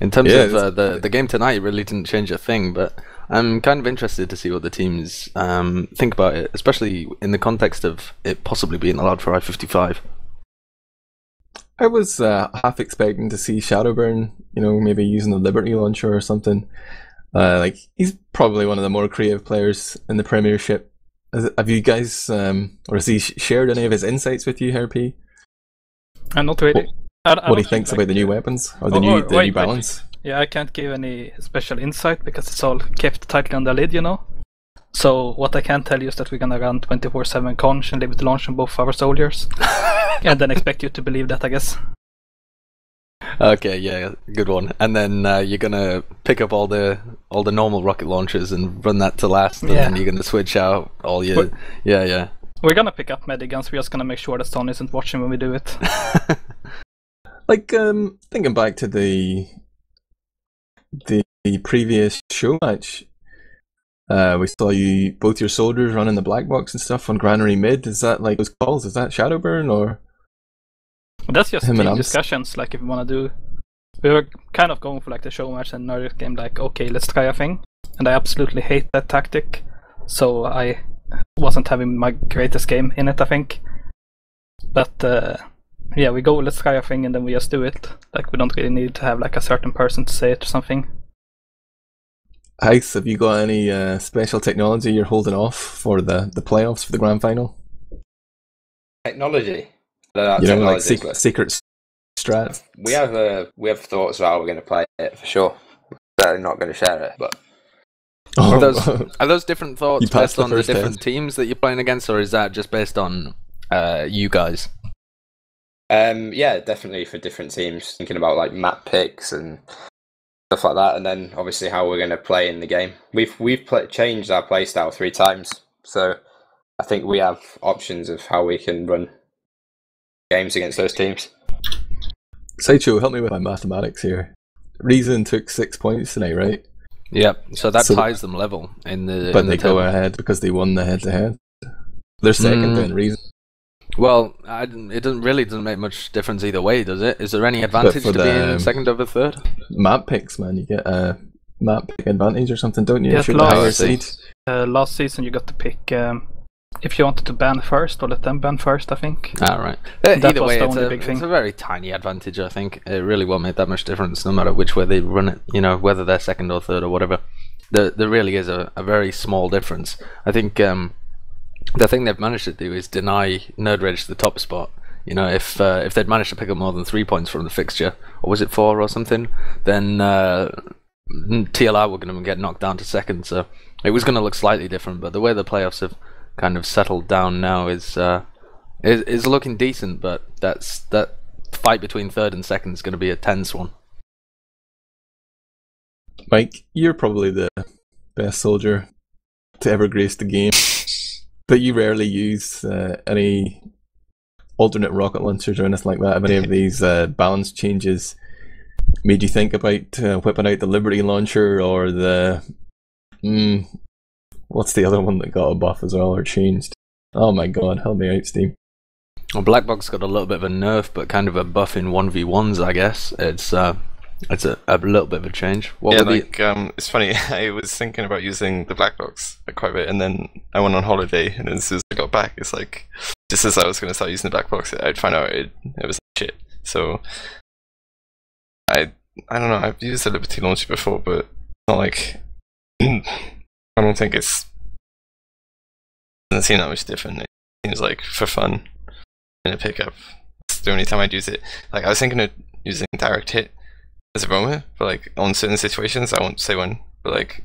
In terms of the game tonight, it really didn't change a thing. But I'm kind of interested to see what the teams think about it, especially in the context of it possibly being allowed for I-55. I was half expecting to see Shadowburn, maybe using the Liberty launcher or something. He's probably one of the more creative players in the Premiership. Have you guys, or has he shared any of his insights with you, Herp? Not really. What he thinks about the new weapons or the new balance? Yeah, I can't give any special insight because it's all kept tightly on the lid, So what I can tell you is that we're gonna run 24/7 conch and limit launch on both our soldiers, and then expect you to believe that, I guess. Okay, yeah, good one. And then you're gonna pick up all the normal rocket launchers and run that to last, and then you're gonna switch out all your yeah. We're gonna pick up mediguns. We're just gonna make sure that Son isn't watching when we do it. Thinking back to the previous show match, we saw both your soldiers running the black box and stuff on Granary mid. Is that like those calls? Is that Shadowburn or? That's just team discussions. Like if we wanna do, we were kind of going for like the show match, and Nordic game like, okay, let's try a thing. And I absolutely hate that tactic, so I wasn't having my greatest game in it, I think. But we go, let's try a thing, and then we just do it. Like we don't really need to have like a certain person to say it or something. Heist, have you got any special technology you're holding off for the playoffs for the grand final? Technology? Secret strat. We have thoughts about how we're going to play it for sure. Certainly not going to share it, but. Are those different thoughts based on the different teams that you're playing against, or is that just based on you guys? Yeah, definitely for different teams. Thinking about like map picks and stuff like that, and then obviously how we're going to play in the game. We've changed our play style 3 times, so I think we have options of how we can run games against those teams. Sideshow, help me with my mathematics here. Reason took 6 points tonight, right? Yep. So that ties them level in the. But they go ahead because they won the head-to-head. They're second then. Reason. Well, it doesn't make much difference either way, does it? Is there any advantage to being second over third? Map picks, man. You get a map pick advantage or something, don't you? Yes, last season you got to pick if you wanted to ban first or let them ban first, I think. Right. Either way, it's a very tiny advantage, I think. It really won't make that much difference no matter which way they run it, whether they're second or third or whatever. There really is a very small difference. I think the thing they've managed to do is deny Nerd Rage the top spot. If they'd managed to pick up more than 3 points from the fixture, or was it 4 or something, then TLR were going to get knocked down to second, so it was going to look slightly different. But the way the playoffs have kind of settled down now is looking decent, but that fight between third and second is going to be a tense one. Mike, you're probably the best soldier to ever grace the game, but you rarely use any alternate rocket launchers or anything like that. Have any of these balance changes made you think about whipping out the Liberty launcher or the what's the other one that got a buff as well or changed? Oh my god, help me out, Steam. Well, Black Box got a little bit of a nerf, but kind of a buff in 1v1s, I guess. It's a little bit of a change. It's funny, I was thinking about using the Black Box quite a bit, and then I went on holiday, and as soon as I got back, it's like, just as I was going to start using the Black Box, I'd find out it was shit. So, I don't know, I've used the Liberty launcher before, but not like, I don't think doesn't seem that much different. It seems like for fun in a pickup. That's the only time I'd use it. Like, I was thinking of using direct hit as a roamer, but like on certain situations, I won't say when, but like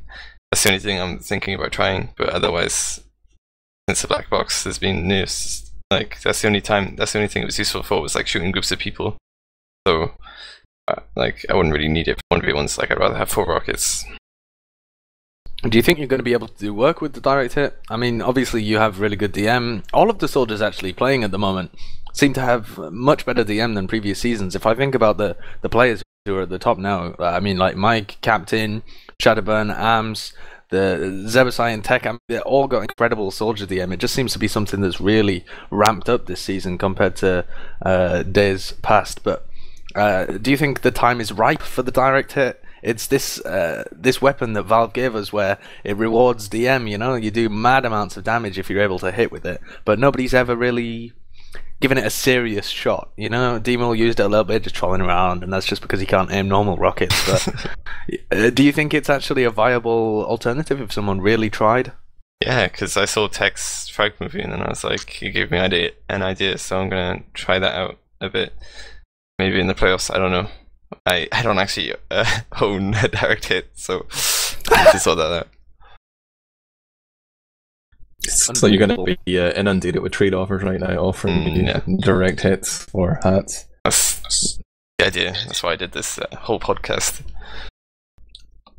that's the only thing I'm thinking about trying. But otherwise, since the Black Box has been nerfed, like that's the only thing it was useful for, was like shooting groups of people. So like I wouldn't really need it for 1v1s. Like I'd rather have 4 rockets. Do you think you're going to be able to do work with the direct hit? I mean, obviously you have really good DM. All of the soldiers actually playing at the moment seem to have much better DM than previous seasons. If I think about the players who are at the top now, I mean, like Mike, Captain, Shadowburn, Arms, the Zebbosai and Tech, I mean, they're all got incredible soldier DM. It just seems to be something that's really ramped up this season compared to days past. But do you think the time is ripe for the direct hit? it's this this weapon that Valve gave us where it rewards DM. You know, you do mad amounts of damage if you're able to hit with it, but nobody's ever really given it a serious shot. You know, Demol used it a little bit, just trolling around, and that's just because he can't aim normal rockets. But do you think it's actually a viable alternative if someone really tried? Yeah, because I saw Tech's frag movie and then I was like, he gave me an idea, so I'm gonna try that out a bit. Maybe in the playoffs, I don't know. I don't actually own a direct hit, so I need to sort that out. So you're going to be inundated with trade offers right now, offering direct hits or hats. That's the idea. That's why I did this whole podcast.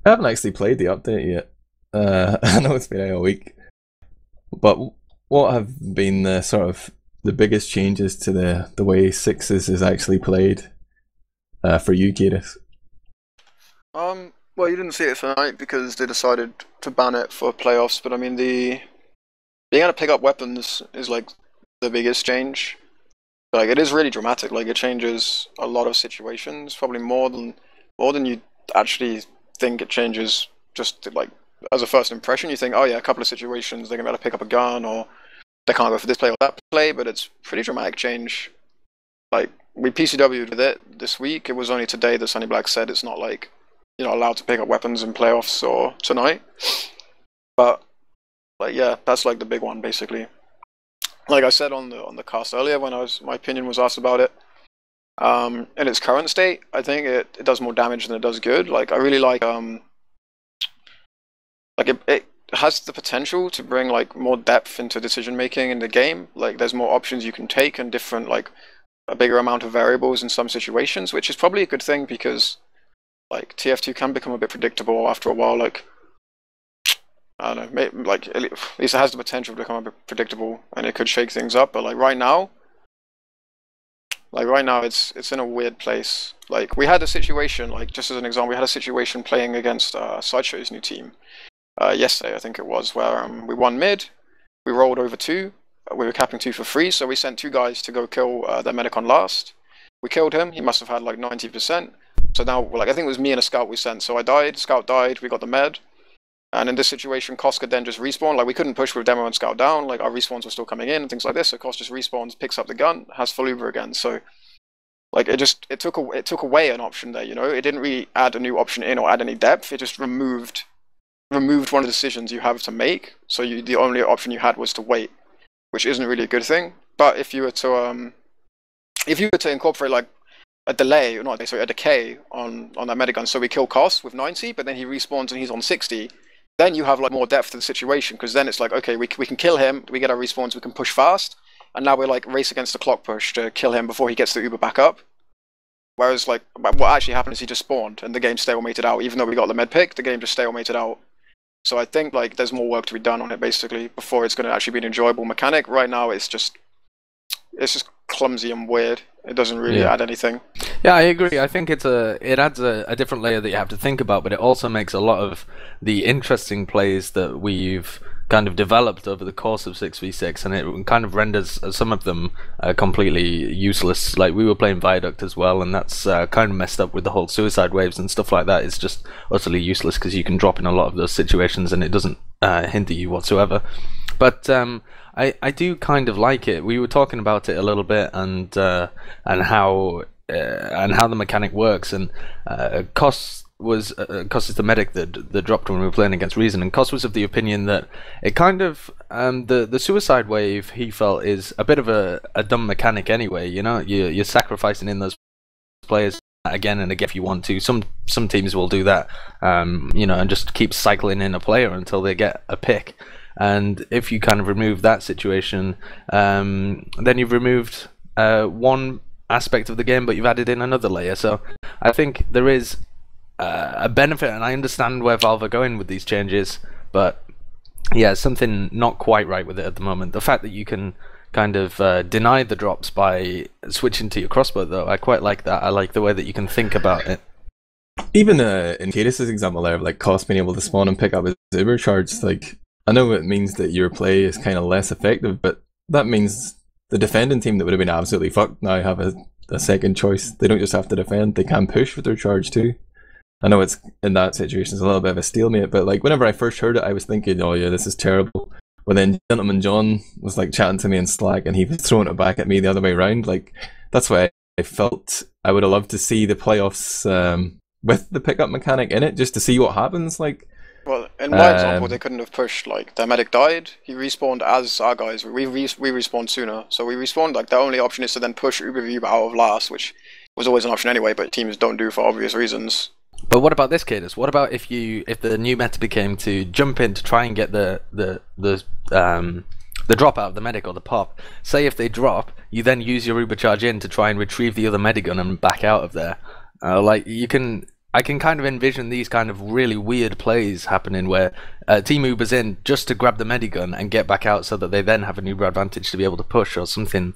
I haven't actually played the update yet. I know it's been out a week, but what have been the sort of the biggest changes to the way Sixes is actually played for you, kaidus? Well, you didn't see it tonight because they decided to ban it for playoffs. But I mean, being able to pick up weapons is like the biggest change. Like, it is really dramatic. Like, it changes a lot of situations, probably more than you actually think it changes. Just like as a first impression, you think, oh yeah, a couple of situations they're gonna be able to pick up a gun, or they can't go for this play or that play. But it's pretty dramatic change. Like, we PCW'd with it this week. It was only today that Sunny Black said it's not like you're not allowed to pick up weapons in playoffs or tonight. But like, yeah, that's like the big one basically. Like I said on the cast earlier when my opinion was asked about it. In its current state, I think it does more damage than it does good. Like, I really like it has the potential to bring like more depth into decision making in the game. Like, there's more options you can take and different, like, a bigger amount of variables in some situations, which is probably a good thing because like TF2 can become a bit predictable after a while. Like, I don't know, maybe, like, at least it has the potential to become a bit predictable and it could shake things up. But like right now it's in a weird place. Like, we had a situation, like, just as an example, we had a situation playing against Sideshow's new team yesterday, I think it was, where we won mid, we rolled over 2, we were capping 2 for free, so we sent 2 guys to go kill their medic on last. We killed him, he must have had like 90%, so now, like, I think it was me and a scout we sent, so I died, scout died, we got the med, and in this situation, Koss could then just respawn. Like, we couldn't push with demo and scout down, like, our respawns were still coming in and things like this, so Koss just respawns, picks up the gun, has full Uber again, so like, it took away an option there, you know. It didn't really add a new option in or add any depth, it just removed one of the decisions you have to make, so the only option you had was to wait, which isn't really a good thing. But if you were to incorporate like a delay, or not, sorry, a decay on that medigun, so we kill Koss with 90, but then he respawns and he's on 60, then you have like more depth to the situation, because then it's like, okay, we can kill him, we get our respawns, we can push fast, and now we're like race against the clock push to kill him before he gets the Uber back up. Whereas like what actually happened is he just spawned and the game stalemated out. Even though we got the med pick, the game just stalemated out. So I think like there's more work to be done on it basically before it's going to actually be an enjoyable mechanic. Right now it's just clumsy and weird. It doesn't really add anything. Yeah, I agree. I think it adds a different layer that you have to think about, but it also makes a lot of the interesting plays that we've kind of developed over the course of 6v6, and it kind of renders some of them completely useless. Like, we were playing Viaduct as well, and that's kind of messed up with the whole suicide waves and stuff like that. It's just utterly useless because you can drop in a lot of those situations and it doesn't hinder you whatsoever. But I do kind of like it. We were talking about it a little bit, and how the mechanic works, and Koss is the medic that dropped when we were playing against Reason, and Koss was of the opinion that it kind of the suicide wave, he felt, is a bit of a dumb mechanic anyway. You know, you're sacrificing in those players again and again if you want to. Some teams will do that, you know, and just keep cycling in a player until they get a pick. And if you kind of remove that situation, then you've removed one aspect of the game, but you've added in another layer. So I think there is a benefit, and I understand where Valve are going with these changes, but yeah, something not quite right with it at the moment. The fact that you can kind of deny the drops by switching to your crossbow, though, I quite like that. I like the way that you can think about it. Even in kaidus' example there, like Koss being able to spawn and pick up his Uber charge, like, I know it means that your play is kind of less effective, but that means the defending team that would have been absolutely fucked now have a second choice. They don't just have to defend, they can push with their charge too. I know it's in that situation it's a little bit of a stalemate, but like whenever I first heard it, I was thinking, oh yeah, this is terrible. But then Gentleman John was like chatting to me in Slack, and he was throwing it back at me the other way around. Like that's why I felt I would have loved to see the playoffs with the pickup mechanic in it, just to see what happens. Like, well, in my example, they couldn't have pushed. Like their medic died, he respawned as our guys. We respawned sooner, so we respawned. Like the only option is to then push Uberview out of last, which was always an option anyway, but teams don't do for obvious reasons. But what about this, kaidus? What about if the new meta became to jump in to try and get the drop out of the medic or the pop? Say if they drop, you then use your Uber charge in to try and retrieve the other medigun and back out of there. I can kind of envision these kind of really weird plays happening where team Uber's in just to grab the medigun and get back out, so that they then have an Uber advantage to be able to push, or something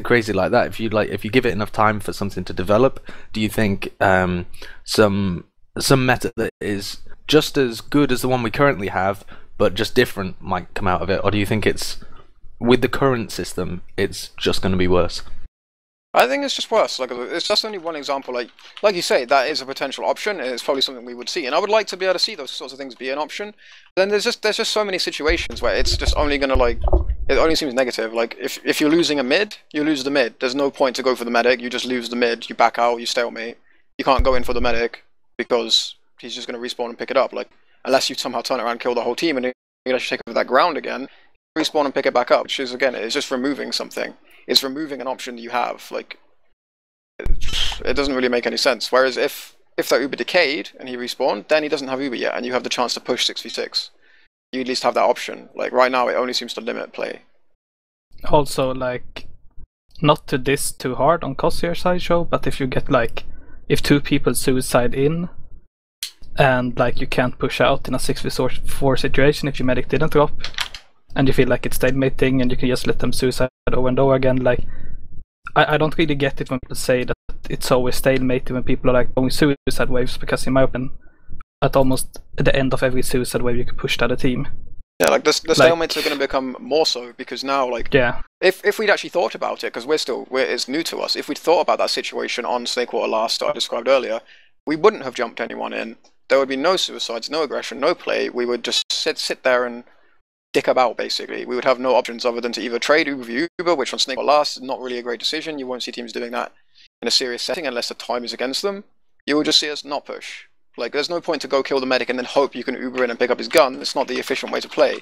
crazy like that. If you give it enough time for something to develop, do you think some meta that is just as good as the one we currently have but just different might come out of it? Or do you think it's, with the current system, it's just going to be worse? I think it's just worse. Like it's just only one example. Like you say, that is a potential option, and it's probably something we would see. And I would like to be able to see those sorts of things be an option. Then there's just so many situations where it's just only gonna it only seems negative. Like if you're losing a mid, you lose the mid. There's no point to go for the medic. You just lose the mid. You back out. You stalemate. You can't go in for the medic because he's just gonna respawn and pick it up. Like unless you somehow turn around and kill the whole team and you're gonna take over that ground again, respawn and pick it back up. Which is again, it's just removing something. It's removing an option that you have. Like it doesn't really make any sense. Whereas if that Uber decayed and he respawned, then he doesn't have Uber yet, and you have the chance to push 6v6. You at least have that option. Like right now, it only seems to limit play. Also, like, not to diss too hard on Cossier Sideshow, but if you get if two people suicide in, and you can't push out in a 6v4 situation if your medic didn't drop, and you feel like it's stalemating and you can just let them suicide over and over again, I don't really get it when people say that it's always stalemating when people are going suicide waves, because in my opinion, at almost the end of every suicide wave you can push the other team. Yeah, the stalemates are going to become more so, because now, yeah. If we'd actually thought about it, because it's new to us, if we'd thought about that situation on Snakewater last that I described earlier, we wouldn't have jumped anyone in. There would be no suicides, no aggression, no play. We would just sit there and dick about, basically. We would have no options other than to either trade Uber via Uber, which on Snakewater last is not really a great decision. You won't see teams doing that in a serious setting unless the time is against them. You will just see us not push. There's no point to go kill the medic and then hope you can Uber in and pick up his gun. It's not the efficient way to play.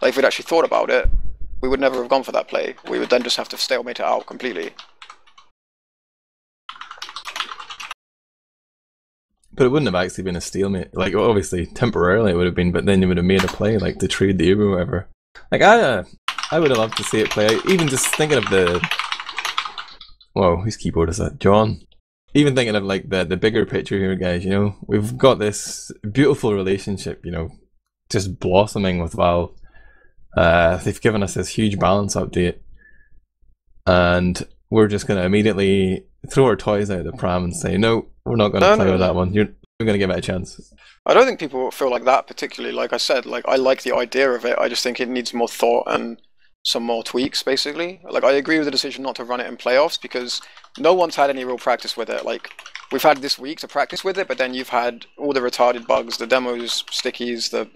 If we'd actually thought about it, we would never have gone for that play. We would then just have to stalemate it out completely. But it wouldn't have actually been a stalemate. Obviously, temporarily it would have been, but then you would have made a play, to trade the Uber or whatever. I would have loved to see it play out. Even just thinking of the... Whoa, whose keyboard is that? John? Even thinking of, the bigger picture here, guys, we've got this beautiful relationship, just blossoming with Valve. They've given us this huge balance update, and we're just going to immediately throw our toys out of the pram and say, no, we're not going to play with that one. You're going to give it a chance. I don't think people feel like that particularly. Like I said, I like the idea of it. I just think it needs more thought and some more tweaks, basically. I agree with the decision not to run it in playoffs, because no one's had any real practice with it. We've had this week to practice with it, but then you've had all the retarded bugs, the demos, stickies, the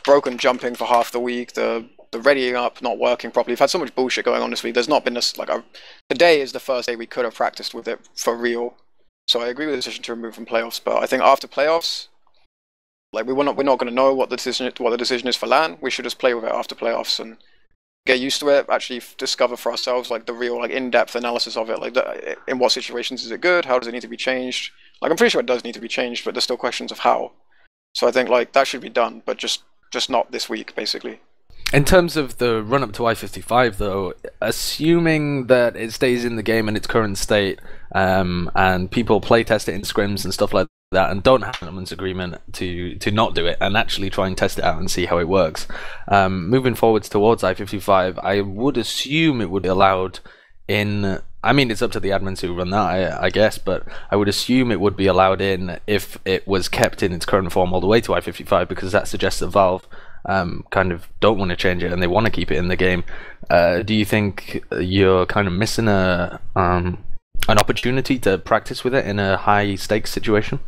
broken jumping for half the week, the readying up not working properly. We've had so much bullshit going on this week. There's not been this, today is the first day we could have practiced with it for real. So I agree with the decision to remove from playoffs, but I think after playoffs, we're not going to know what the decision is for LAN. We should just play with it after playoffs and get used to it, actually discover for ourselves the real in-depth analysis of it. In what situations is it good? How does it need to be changed? I'm pretty sure it does need to be changed, but there's still questions of how. So I think that should be done, but just not this week, basically. In terms of the run-up to I-55, though, assuming that it stays in the game in its current state, and people playtest it in scrims and stuff like that, and don't have a gentleman's agreement to not do it, and actually try and test it out and see how it works, moving forwards towards I-55, I would assume it would be allowed in... I mean, it's up to the admins who run that, I guess, but I would assume it would be allowed in if it was kept in its current form all the way to I-55, because that suggests that Valve kind of don't want to change it and they want to keep it in the game. Do you think you're kind of missing an opportunity to practice with it in a high stakes situation?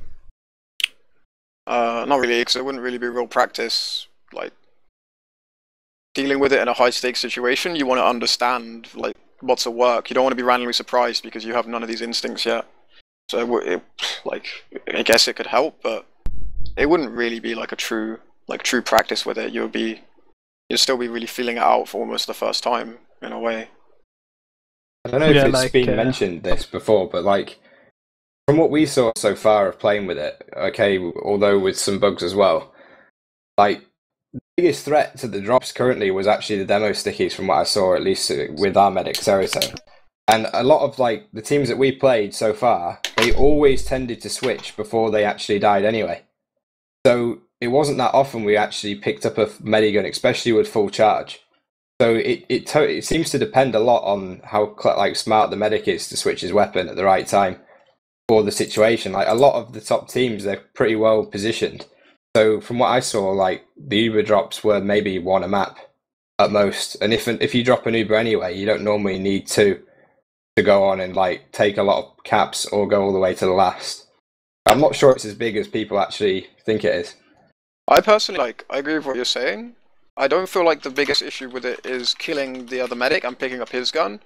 Not really, because it wouldn't really be real practice. Like dealing with it in a high stakes situation, you want to understand like what's at work. You don't want to be randomly surprised because you have none of these instincts yet. So I guess it could help, but it wouldn't really be like a true practice with it. You'd still be really feeling it out for almost the first time in a way. I don't know if it's been mentioned this before, but like from what we saw so far of playing with it, okay, although with some bugs as well, like the biggest threat to the drops currently was actually the demo stickies from what I saw, at least with our medic Zebbosai. And a lot of like the teams that we played so far, they always tended to switch before they actually died anyway. So it wasn't that often we actually picked up a medigun, especially with full charge. So it seems to depend a lot on how like smart the medic is to switch his weapon at the right time for the situation. Like a lot of the top teams, they're pretty well positioned. So from what I saw, like the Uber drops were maybe one a map at most. And if you drop an Uber anyway, you don't normally need to go on and like take a lot of caps or go all the way to the last. I'm not sure it's as big as people actually think it is. I personally I agree with what you're saying. I don't feel like the biggest issue with it is killing the other medic and picking up his gun.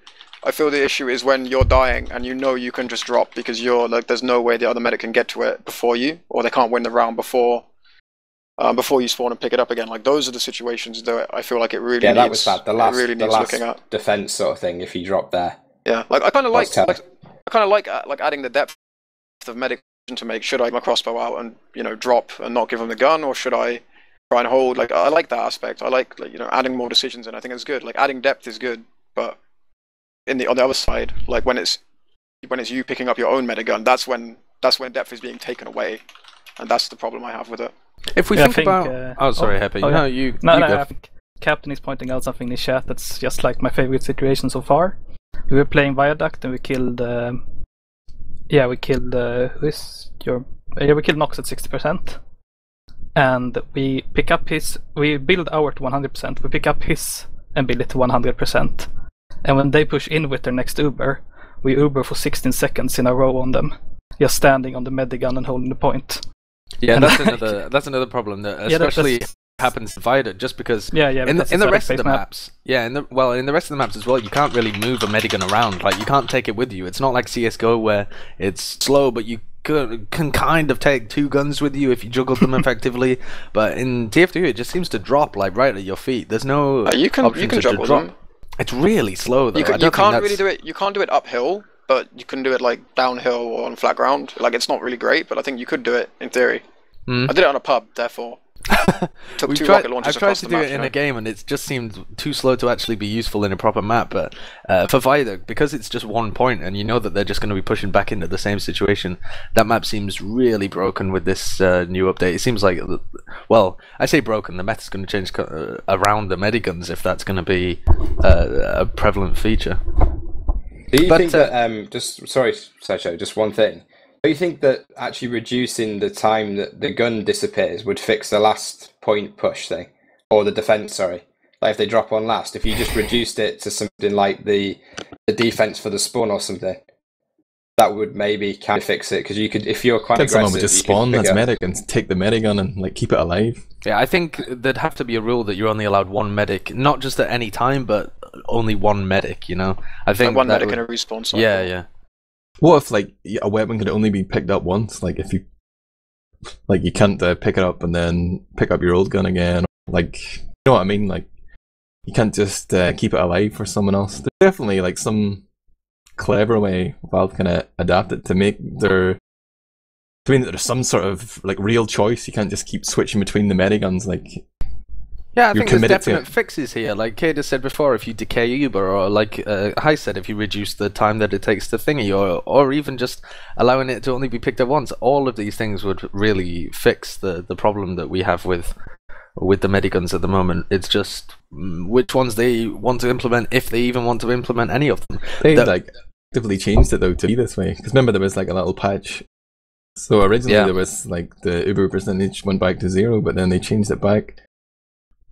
I feel the issue is when you're dying and you know you can just drop because you're like there's no way the other medic can get to it before you, or they can't win the round before you spawn and pick it up again. Like those are the situations that I feel like it really needs. That was bad. The last looking at defense sort of thing. If you drop there, yeah, like I kind of like adding the depth of medic to make. Should I get my crossbow out and drop and not give them the gun, or should I try and hold? Like I like that aspect. I like adding more decisions in. I think it's good. Like adding depth is good, but on the other side, like when it's you picking up your own medigun, that's when depth is being taken away, and that's the problem I have with it. If we think about, Happy. No, you no, go. I think Captain is pointing out something in the chat that's just like my favorite situation so far. We were playing Viaduct and we killed we killed Nox at 60%, and we build our to 100%. We pick up his and build it to 100%. And when they push in with their next Uber, we Uber for 16 seconds in a row on them, just standing on the medigun and holding the point. Yeah, that's another problem that especially happens in Viaduct, just because in the rest of the maps, in the rest of the maps as well, you can't really move a medigun around. Like you can't take it with you. It's not like CS:GO where it's slow, but you can kind of take two guns with you if you juggle them effectively. But in TF2, it just seems to drop like right at your feet. There's no you can juggle them. It's really slow though. You can't really do it. You can't do it uphill, but you can do it like downhill or on flat ground. Like it's not really great, but I think you could do it in theory. I did it on a pub, therefore. Took two rocket launchers across the map. I've tried to do it in a game, and it just seemed too slow to actually be useful in a proper map. But for Viaduct, because it's just one point, and you know that they're just going to be pushing back into the same situation, that map seems really broken with this new update. It seems like, well, I say broken. The meta's going to change around the mediguns if that's going to be a prevalent feature. Do you think that? Sorry, Sideshow. Just one thing. Do you think that actually reducing the time that the gun disappears would fix the last point push thing? Or the defense, sorry. Like if they drop on last, if you just reduced it to something like the defense for the spawn or something, that would maybe kind of fix it. Because you could, if you're quite aggressive, someone would just spawn as medic and take the medigun and like keep it alive. Yeah, I think there'd have to be a rule that you're only allowed one medic, not just at any time, but only one medic, I think like one medic in a respawn cycle. Yeah. What if like a weapon could only be picked up once? Like if you can't pick it up and then pick up your old gun again. Like you know what I mean? Like you can't just keep it alive for someone else. There's definitely like some clever way Valve can adapt it to make there's some sort of like real choice. You can't just keep switching between the mediguns. Like yeah, I think there's definite fixes here. Like kaidus said before, if you decay Uber, or like Hai said, if you reduce the time that it takes to thingy, or even just allowing it to only be picked up once, all of these things would really fix the problem that we have with the mediguns at the moment. It's just which ones they want to implement, if they even want to implement any of them. They actively changed it though to be this way. Because remember there was like a little patch. So originally there was like the Uber percentage went back to 0, but then they changed it back.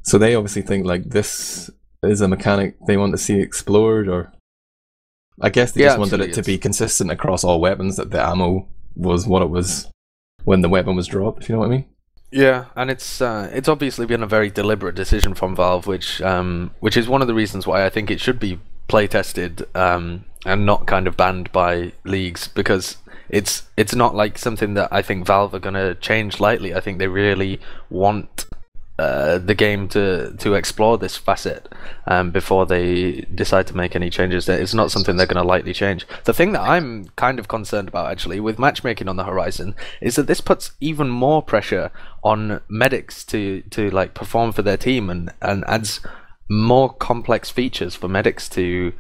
So they obviously think like this is a mechanic they want to see explored, or I guess they just wanted it to be consistent across all weapons, that the ammo was what it was when the weapon was dropped, if you know what I mean. Yeah, and it's obviously been a very deliberate decision from Valve, which is one of the reasons why I think it should be play tested and not kind of banned by leagues, because it's not like something that I think Valve are going to change lightly. I think they really want the game to explore this facet before they decide to make any changes. It's not something they're going to lightly change. The thing that I'm kind of concerned about, actually, with matchmaking on the horizon, is that this puts even more pressure on medics to like perform for their team, and adds more complex features for medics to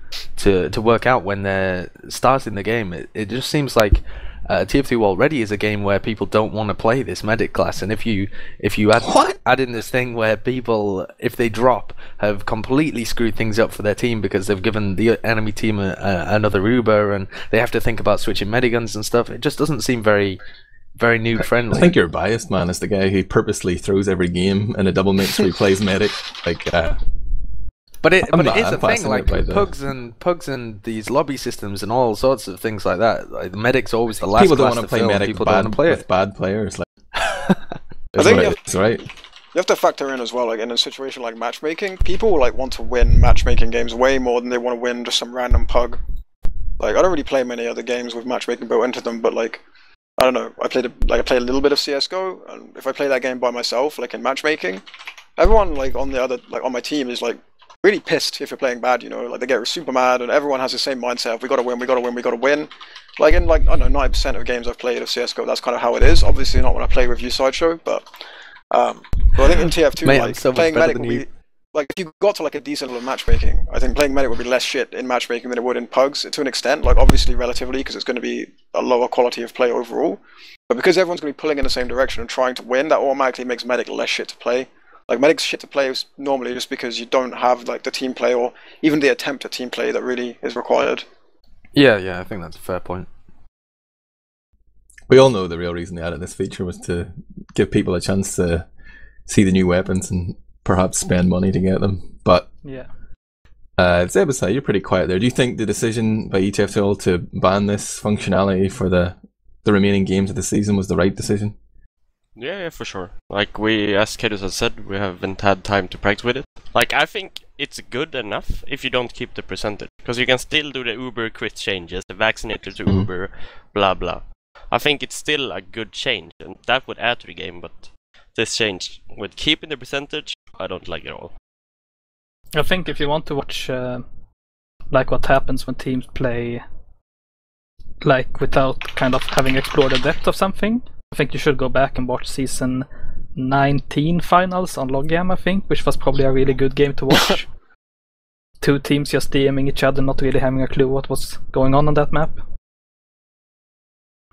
work out when they're starting the game. It just seems like TF2 already is a game where people don't want to play this medic class, and if you add in this thing where people, if they drop, have completely screwed things up for their team because they've given the enemy team another Uber, and they have to think about switching mediguns and stuff, it just doesn't seem very noob friendly. I think you're biased, man, as the guy who purposely throws every game in a double mix where he plays medic. Like, But it is a thing, fascinated like by pugs and these lobby systems and all sorts of things like that. Like, the medic's always the last people don't class want to play fill, medic people don't want to play with it. bad players. Like, I think it's right. you have to factor in as well, like in a situation like matchmaking, people like want to win matchmaking games way more than they want to win just some random pug. Like, I don't really play many other games with matchmaking built into them, but like, I don't know, I played a little bit of CS:GO, and if I play that game by myself, like in matchmaking, everyone like on the other, like on my team, is like really pissed if you're playing bad, you know, like they get super mad, and everyone has the same mindset of we gotta win, we gotta win, we gotta win. Like in like, I don't know, 90% of games I've played of CS:GO, that's kind of how it is. Obviously not when I play with you, Sideshow, but I think in TF2, Mate, like so playing medic would be, like if you got to like a decent level of matchmaking, I think playing medic would be less shit in matchmaking than it would in pugs to an extent, like obviously relatively, because it's going to be a lower quality of play overall. But because everyone's going to be pulling in the same direction and trying to win, that automatically makes medic less shit to play. Like, medic's shit to play is normally just because you don't have like the team play or even the attempt at team play that really is required. Yeah, I think that's a fair point. We all know the real reason they added this feature was to give people a chance to see the new weapons and perhaps spend money to get them. But Yeah. Zebbosai, you're pretty quiet there. Do you think the decision by ETF2 to ban this functionality for the remaining games of the season was the right decision? Yeah, for sure. Like, as Kaidus has said, we haven't had time to practice with it. Like, I think it's good enough if you don't keep the percentage, because you can still do the Uber quit changes, the vaccinator to Uber, blah blah. I think it's still a good change, and that would add to the game, but this change with keeping the percentage, I don't like it at all. I think if you want to watch like what happens when teams play like without kind of having explored the depth of something, I think you should go back and watch season 19 finals on Logjam, I think, which was probably a really good game to watch. Two teams just DMing each other, not really having a clue what was going on that map.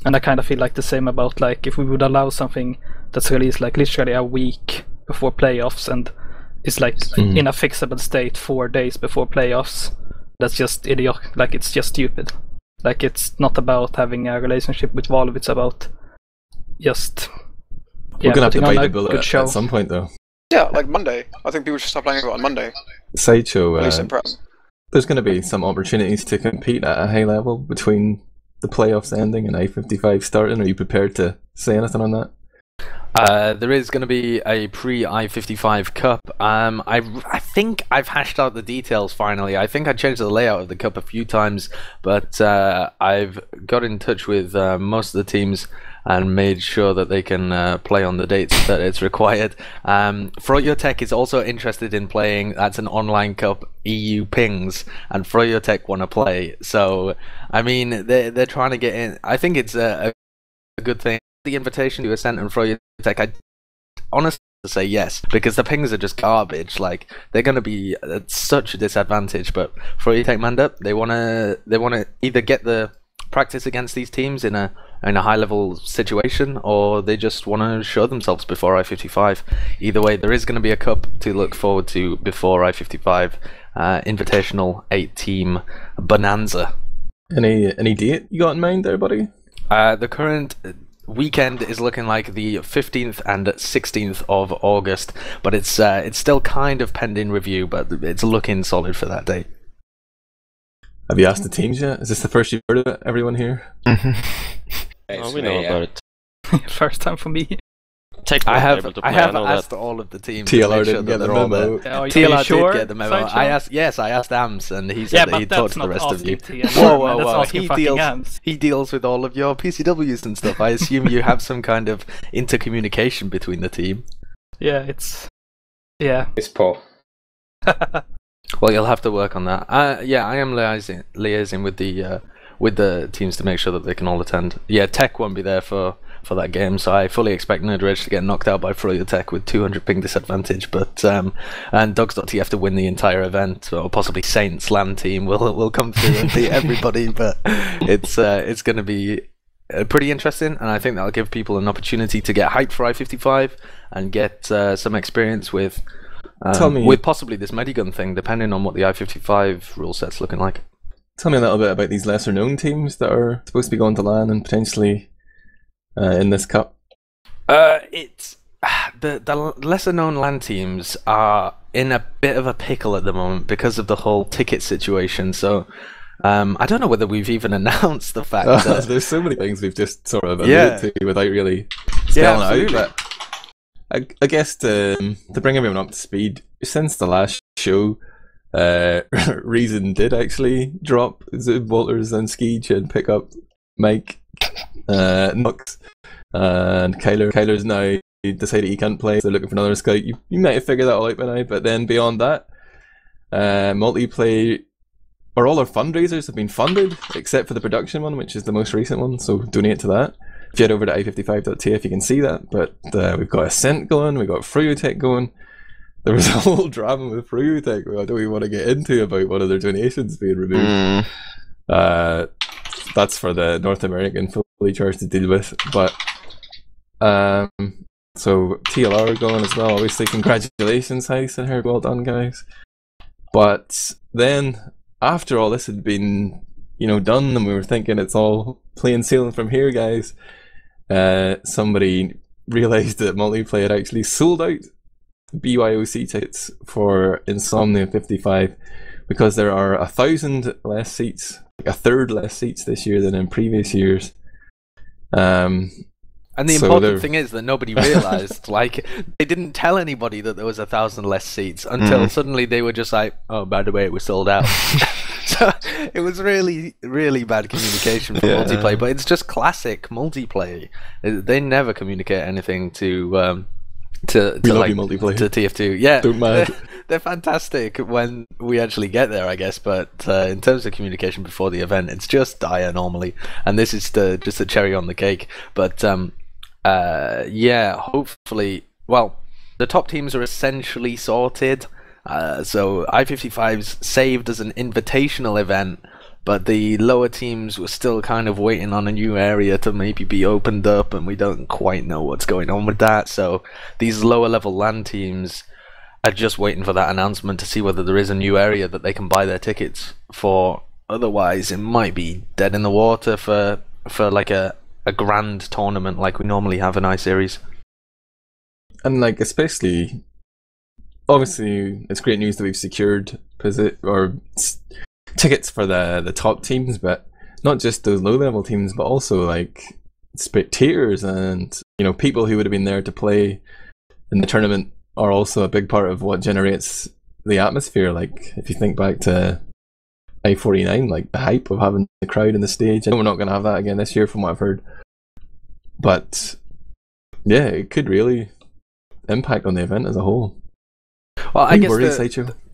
And I kind of feel like the same about like if we would allow something that's released like literally a week before playoffs and is like in a fixable state 4 days before playoffs, that's just idiotic. Like, it's just stupid. Like, it's not about having a relationship with Valve, it's about just we're gonna have to bite the bullet show. at some point, though. Yeah, like Monday. I think people should stop playing it on Monday. Sideshow, At least in prep. there's going to be some opportunities to compete at a high level between the playoffs ending and I-55 starting. Are you prepared to say anything on that? There is going to be a pre-I-55 Cup. I think I've hashed out the details finally. I think I changed the layout of the Cup a few times, but I've got in touch with most of the teams and made sure that they can play on the dates that it's required. Froyotech is also interested in playing. That's an online cup, EU pings, and Froyotech want to play. So, I mean, they're trying to get in. I think it's a good thing. The invitation you were sent in Froyotech, I honestly say yes, because the pings are just garbage. Like, they're going to be at such a disadvantage. But Froyotech manned up. They want to either get the practice against these teams in a high level situation, or they just want to show themselves before I-55. Either way, there is going to be a cup to look forward to before I-55. Invitational 8-team bonanza. Any date you got in mind there, buddy? The current weekend is looking like the 15th and 16th of August, but it's still kind of pending review, but it's looking solid for that date. Have you asked the teams yet? Is this the first you've heard of it, everyone here? Oh, we know about it. First time for me. Tech I won't be have able to play, I have know asked that. all of the teams. TLR to make sure didn't that get the they're all memo. there. Are you TLR sure, did get the memo. Sideshow? I asked Ams, and he Yeah, said that but he'd talk that's to the not rest of you. asking TLR, Whoa, man, that's asking He fucking deals. Ams. He deals with all of your PCWs and stuff. I assume you have some kind of intercommunication between the team. Yeah, it's... Yeah. It's poor. Well, you'll have to work on that. Yeah, I am liaising with the teams to make sure that they can all attend. Yeah, Tech won't be there for that game, so I fully expect Nerd Rage to get knocked out by Froyo Tech with 200 ping disadvantage. But and Dogs.tf to win the entire event, or possibly Saints LAN team will come through and beat everybody. But it's going to be pretty interesting, and I think that'll give people an opportunity to get hyped for I-55 and get some experience with possibly this Medigun thing, depending on what the I-55 rule set's looking like. Tell me a little bit about these lesser known teams that are supposed to be going to LAN and potentially in this cup. It's the lesser known LAN teams are in a bit of a pickle at the moment because of the whole ticket situation. So I don't know whether we've even announced the fact that there's so many things we've just sort of alluded to without really spelling it out. But I guess to bring everyone up to speed, since the last show, Reason did actually drop Walters and Skeech and pick up Mike, Nux, and Kyler. Kyler's now decided he can't play, so they're looking for another scout. You might have figured that all out by now, but then beyond that, multiplay, or all our fundraisers have been funded, except for the production one, which is the most recent one, so donate to that. If you head over to i55.tf, you can see that, but we've got Ascent going, we've got Fruyotech going. There was a whole drama with Fruyotech I don't even want to get into about one of their donations being removed. That's for the North American fully charged to deal with, but so TLR going as well. Obviously, congratulations, Heist and Herb, well done, guys. But then after all this had been done, and we were thinking it's all plain sailing from here, guys, somebody realized that multiplayer actually sold out BYOC tickets for Insomnia 55 because there are 1,000 less seats, like a third less seats this year than in previous years. And the important thing is that nobody realized, like, they didn't tell anybody that there was 1,000 less seats until suddenly they were just like, oh, by the way, it was sold out. So it was really, really bad communication for multiplayer, but it's just classic multiplayer. They never communicate anything to TF2. Yeah, don't mind. They're fantastic when we actually get there, I guess, but in terms of communication before the event, it's just dire normally, and this is just a cherry on the cake. But hopefully, well, the top teams are essentially sorted, so I-55's saved as an invitational event, but the lower teams were still kind of waiting on a new area to maybe be opened up, and we don't quite know what's going on with that. So these lower level LAN teams are just waiting for that announcement to see whether there is a new area that they can buy their tickets for. Otherwise, it might be dead in the water for like a grand tournament like we normally have in I-Series. And like, especially, obviously, it's great news that we've secured tickets for the top teams, but not just those low level teams, but also like spectators and people who would have been there to play in the tournament are also a big part of what generates the atmosphere. Like, if you think back to I-49, like the hype of having the crowd in the stage. I know we're not going to have that again this year from what I've heard, but yeah, it could really impact on the event as a whole. Well, I guess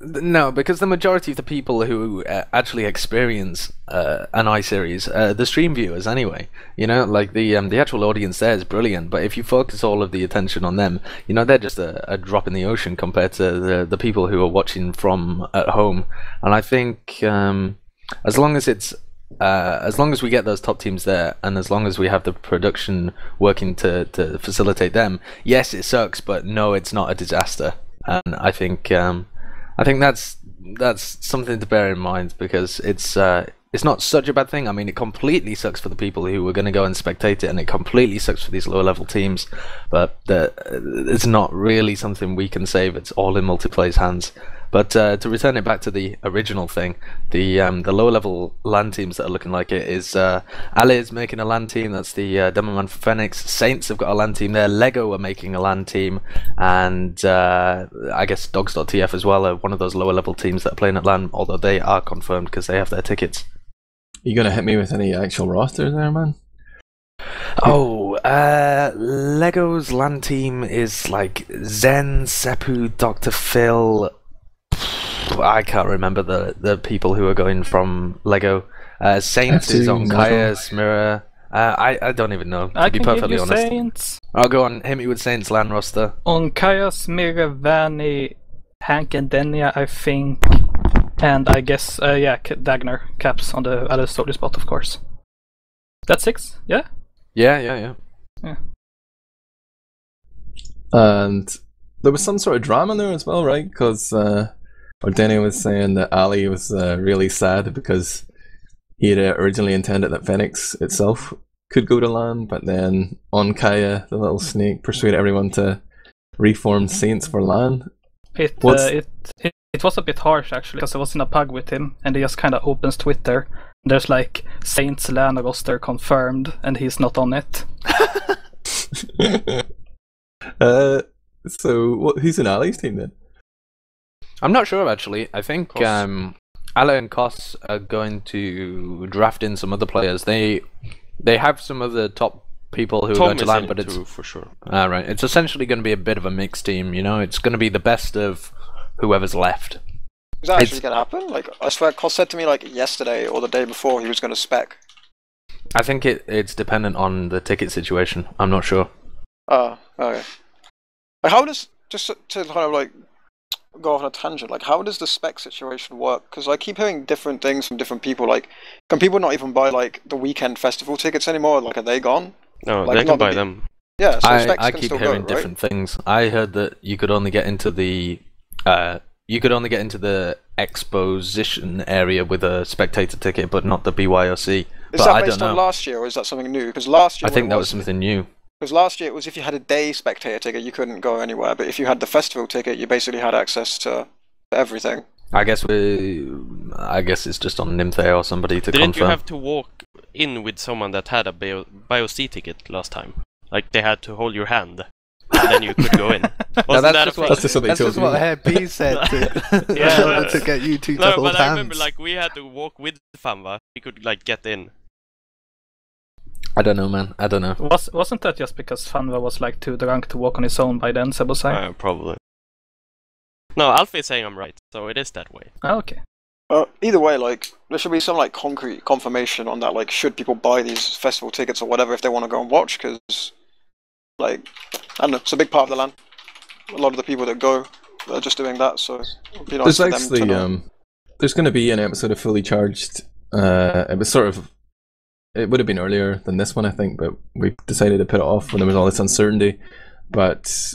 no, because the majority of the people who actually experience an I-Series, the stream viewers anyway, like the actual audience there is brilliant, but if you focus all of the attention on them, they're just a drop in the ocean compared to the people who are watching from at home. And I think as long as we get those top teams there, and as long as we have the production working to facilitate them, yes, it sucks, but no, it's not a disaster. And I think that's something to bear in mind, because it's not such a bad thing. I mean, it completely sucks for the people who were going to go and spectate it, and it completely sucks for these lower level teams. But it's not really something we can save. It's all in multiplayer's hands. But to return it back to the original thing, the lower level LAN teams that are looking like it is Ali is making a LAN team. That's the demo man for Phoenix. Saints have got a LAN team there. Lego are making a LAN team, and I guess Dogs.tf as well are one of those lower level teams that are playing at LAN, although they are confirmed because they have their tickets. You gonna hit me with any actual rosters there, man? Oh, Lego's LAN team is like Zen, Seppu, Dr. Phil. I can't remember the people who are going from Lego. Saints is on Kaya, Smira. I don't even know, to be perfectly honest. Saints. I'll go on, hit me with Saints LAN roster. On Kaya, Smira, Vanny, Hank and Denia, I think. And I guess, Dagner, Caps on the other story spot, of course. That's 6, yeah? Yeah. And there was some sort of drama there as well, right? Because Denia was saying that Ali was really sad because he had originally intended that Phoenix itself could go to LAN, but then on Kaya, the little snake persuaded everyone to reform Saints for LAN. It was a bit harsh actually, because I was in a pug with him and he just kind of opens Twitter. There's like Saints LAN roster confirmed and he's not on it. So who's in Ali's team then? I'm not sure actually. I think Ali and Kos are going to draft in some other players. They have some of the top people who are going to LAN, but it's for sure. Right. It's essentially going to be a bit of a mixed team. You know, it's going to be the best of whoever's left. Is that actually going to happen? Like, I swear, Kos said to me like yesterday or the day before he was going to spec. I think it's dependent on the ticket situation. I'm not sure. Oh, okay. Like, how does, just to kind of like go off on a tangent, like how does the spec situation work? Because I keep hearing different things from different people. Like, can people not even buy like the weekend festival tickets anymore? Like, are they gone? No, like, they can buy them. Yeah, so specs I can keep still hearing go, different right? things. I heard that you could only get into the exposition area with a spectator ticket, but not the BYOC. Is that based on last year, or is that something new? Because last year I think that was something new. Because last year it was if you had a day spectator ticket, you couldn't go anywhere. But if you had the festival ticket, you basically had access to everything. I guess it's just on Nimthe or somebody to Didn't confirm. you have to walk in with someone that had a BioC ticket last time? Like they had to hold your hand, and then you could go in. That's just what Herr P said to get you two to hold but hands. I remember like we had to walk with Fanva. We could like get in. I don't know, man. I don't know. Wasn't that just because Fanva was like too drunk to walk on his own by then, Zebbosai? Probably. No, Alfie is saying I'm right, so it is that way. Oh, okay. Either way, like there should be some like concrete confirmation on that. Like, should people buy these festival tickets or whatever if they want to go and watch? Because, like, I don't know, it's a big part of the LAN. A lot of the people that go are just doing that. So it'd be nice there's for actually them to know. There's going to be an episode of Fully Charged. It would have been earlier than this one, I think, but we decided to put it off when there was all this uncertainty. But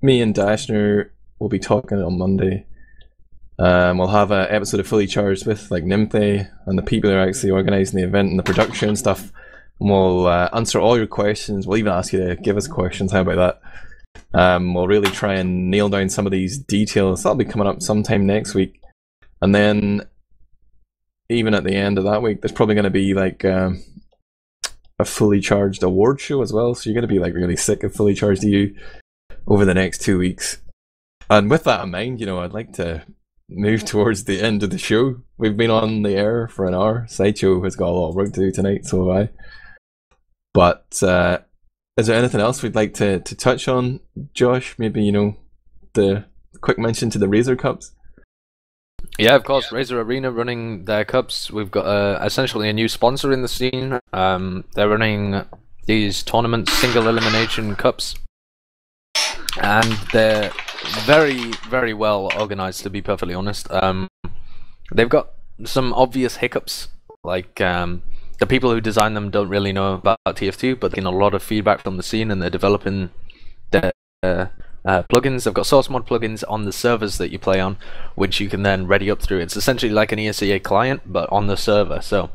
me and Dashner will be talking on Monday. We'll have an episode of Fully Charged with like Nimthe and the people who are actually organising the event and the production and stuff. And we'll answer all your questions. We'll even ask you to give us questions. How about that? We'll really try and nail down some of these details. That'll be coming up sometime next week. And then even at the end of that week, there's probably going to be like a Fully Charged award show as well. So you're going to be like really sick of Fully Charged EU over the next 2 weeks. And with that in mind, you know, I'd like to move towards the end of the show. We've been on the air for an hour. Sideshow has got a lot of work to do tonight, so have I. But is there anything else we'd like to touch on, Josh? Maybe, you know, the quick mention to the Razor Cups? Yeah, of course. Razor Arena running their cups. We've got essentially a new sponsor in the scene. They're running these tournaments, single elimination cups, and they're very, very well organized, to be perfectly honest. They've got some obvious hiccups, like the people who design them don't really know about TF2, but they're getting a lot of feedback from the scene, and they're developing their plugins. They've got source mod plugins on the servers that you play on, which you can then ready up through. It's essentially like an ESEA client, but on the server. So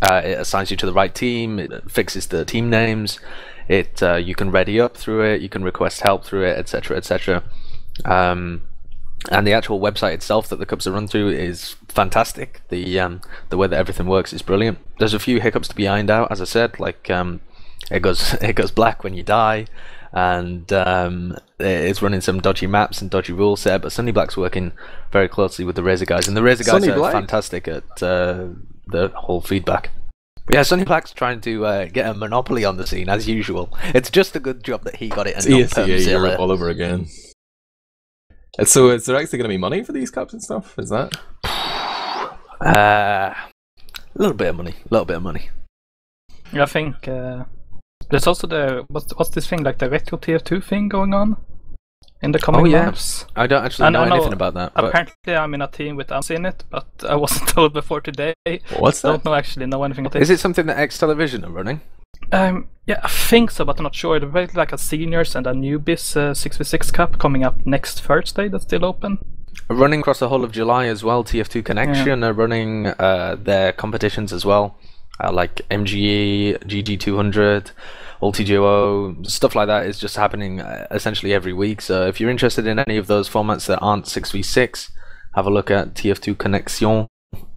it assigns you to the right team, it fixes the team names, you can ready up through it, you can request help through it, etc., etc. And the actual website itself that the cups are run through is fantastic. The way that everything works is brilliant. There's a few hiccups to be ironed out, as I said, like it goes black when you die, and it's running some dodgy maps and dodgy rule set. But Sunny Black's working very closely with the Razor guys, and the Razor guys are fantastic at the whole feedback. Yeah, Sunny Black's trying to get a monopoly on the scene as usual. It's just a good job that he got it. And it's ESEA Europe all over again. And so is there actually going to be money for these cups and stuff? Is that? A little bit of money. I think there's also the what's this thing, like the retro TF2 thing going on in the coming months. I don't actually know anything about that. Apparently, I'm in a team with Ams in it, but I wasn't told before today. What's that? I don't know anything about it. Is it something that X Television are running? Yeah, I think so, but I'm not sure. There's basically like a seniors and a newbies 6v6 cup coming up next Thursday that's still open. Running across the whole of July as well. TF2 Connection are running their competitions as well, like MGE, GG200, UltiDuo, stuff like that is just happening essentially every week. So if you're interested in any of those formats that aren't 6v6, have a look at TF2 Connexion.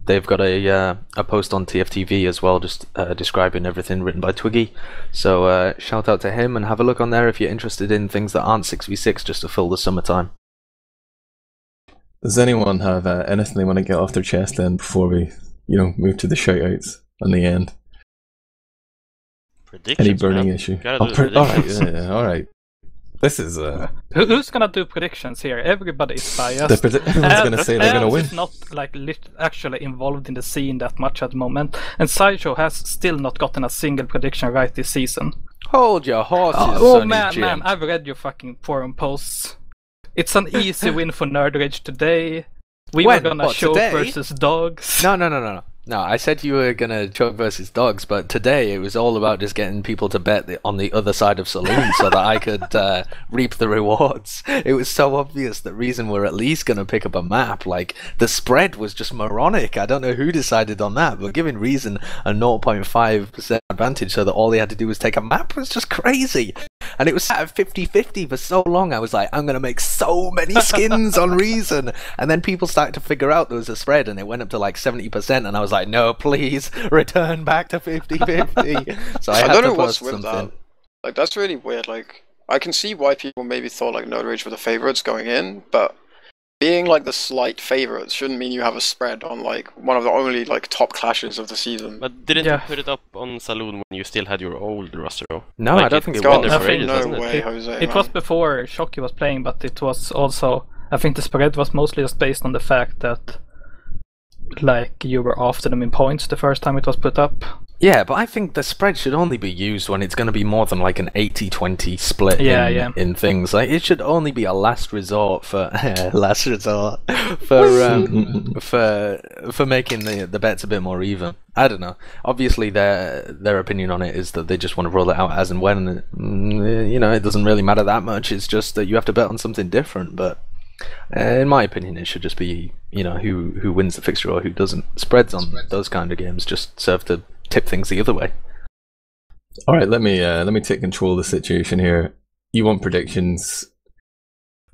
They've got a post on TFTV as well, just describing everything, written by Twiggy. So shout out to him and have a look on there if you're interested in things that aren't 6v6, just to fill the summertime. Does anyone have anything they want to get off their chest then before we, move to the shoutouts on the end? Predictions, any burning issue? All right. This is who's gonna do predictions here? Everybody is biased. Everyone's gonna say they're gonna win. Is not like actually involved in the scene that much at the moment, and Sideshow has still not gotten a single prediction right this season. Hold your horses, oh man, I've read your fucking forum posts. It's an easy win for Nerd Rage today. We were gonna choke versus dogs. No, I said you were gonna choke versus dogs, but today it was all about just getting people to bet on the other side of Saloon so that I could reap the rewards. It was so obvious that Reason were at least gonna pick up a map. Like, the spread was just moronic. I don't know who decided on that, but giving Reason a 0.5% advantage so that all he had to do was take a map was just crazy. And it was sat at 50-50 for so long. I was like, I'm gonna make so many skins on Reason. And then people started to figure out there was a spread, and it went up to like 70%, and I was like, no, please return back to 50-50. So I don't know what's with that. Like, that's really weird. Like, I can see why people maybe thought like Nerd Rage were the favorites going in, but being like the slight favorites shouldn't mean you have a spread on like one of the only like top clashes of the season. But didn't you put it up on Saloon when you still had your old roster? No, I don't think it was. No way, Jose. It was before Shocky was playing, but it was also, I think the spread was mostly just based on the fact that like you were after them in points the first time it was put up. Yeah, but I think the spread should only be used when it's going to be more than like an 80-20 split in things. Like, it should only be a last resort for for making the bets a bit more even. I don't know. Obviously, their opinion on it is that they just want to roll it out as and when. It doesn't really matter that much. It's just that you have to bet on something different. But in my opinion, it should just be who wins the fixture or who doesn't. Spreads on those kind of games just serve to tip things the other way. All right, let me take control of the situation here. You want predictions?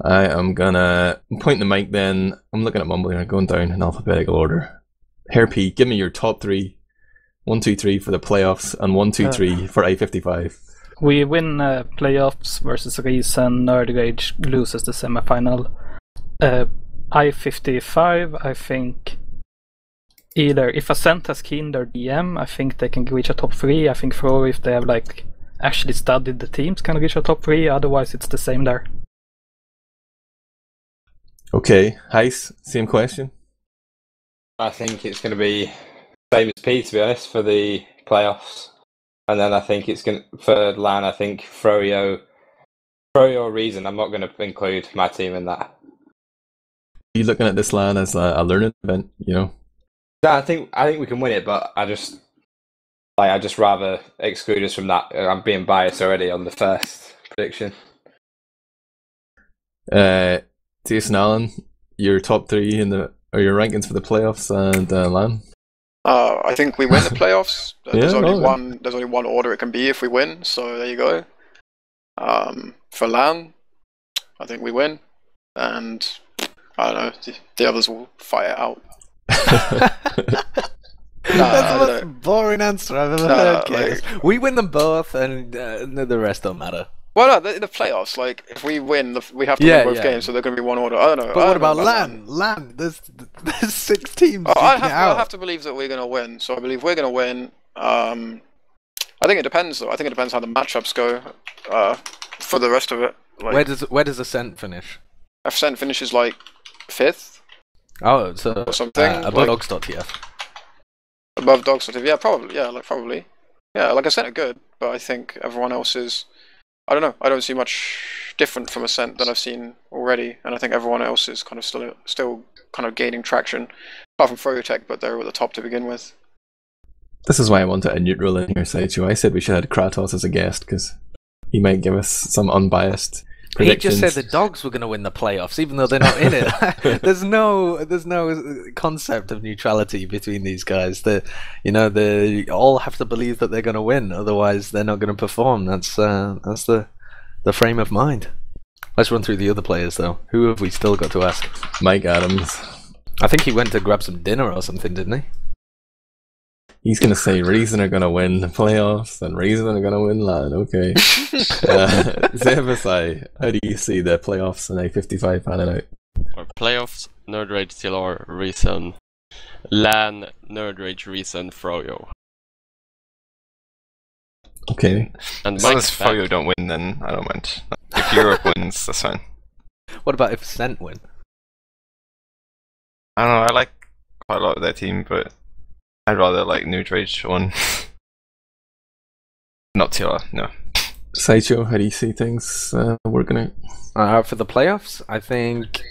I am gonna point the mic. Then I'm looking at Mumble here, going down in alphabetical order. Hairpy, give me your top three. 1, 2, 3 for the playoffs, and 1, 2, 3 for I-55. We win playoffs versus Reason. Nerd Rage loses the semifinal. I-55, I think. Either if Ascent has keen their DM, I think they can reach a top 3. I think Fro, if they have like actually studied the teams, can reach a top 3. Otherwise, it's the same there. Okay, Heis, same question. I think it's going to be same as P, to be honest, for the playoffs. And then I think it's going to, for LAN, I think Froyo Reason. I'm not going to include my team in that. Are you looking at this LAN as a learning event? No, I think we can win it, but I just rather exclude us from that. I'm being biased already on the first prediction. Jason Allen, your top 3 or your rankings for the playoffs and LAN. I think we win the playoffs. There's only one order it can be if we win. So there you go. For LAN, I think we win, and I don't know. The others will fight it out. That's the most boring answer I've ever heard. Like, we win them both, and the rest don't matter. Well, no, the playoffs. Like, if we win, we have to win both games, so they're going to be one order. I don't know. But what about LAN? LAN, there's 6 teams. I have to believe that we're going to win. So I believe we're going to win. I think it depends, though. I think it depends how the matchups go for the rest of it. Like, where does Ascent finish? Ascent finishes like 5th. Oh, so something above Dogs.tf. Above Dogs.tf, yeah, probably. Yeah, probably. Yeah, like Ascent are good, but I think everyone else is. I don't know. I don't see much different from Ascent than I've seen already, and I think everyone else is kind of still kind of gaining traction, apart from Frotech, but they're at the top to begin with. This is why I wanted a neutral in your Sideshow. I said we should have Kratos as a guest because he might give us some unbiased predictions. He just said the Dogs were going to win the playoffs, even though they're not in it. there's no concept of neutrality between these guys. They all have to believe that they're going to win, otherwise they're not going to perform. That's the frame of mind. Let's run through the other players though. Who have we still got to ask? Mike Adams. I think he went to grab some dinner or something, didn't he? He's going to say Reason are going to win the playoffs and Reason are going to win LAN. Okay. Zebbosai, how do you see the playoffs in A55 panning out? Or playoffs, Nerd Rage, TLR, Reason, LAN, Nerd Rage, Reason, Froyo. Okay. And as long as Froyo don't win, then I don't mind. If Europe wins, that's fine. What about if Ascent win? I don't know, I like quite a lot of their team, but I'd rather like Nerd Rage one. Not TLR, no. Sideshow, how do you see things working out? For the playoffs, I think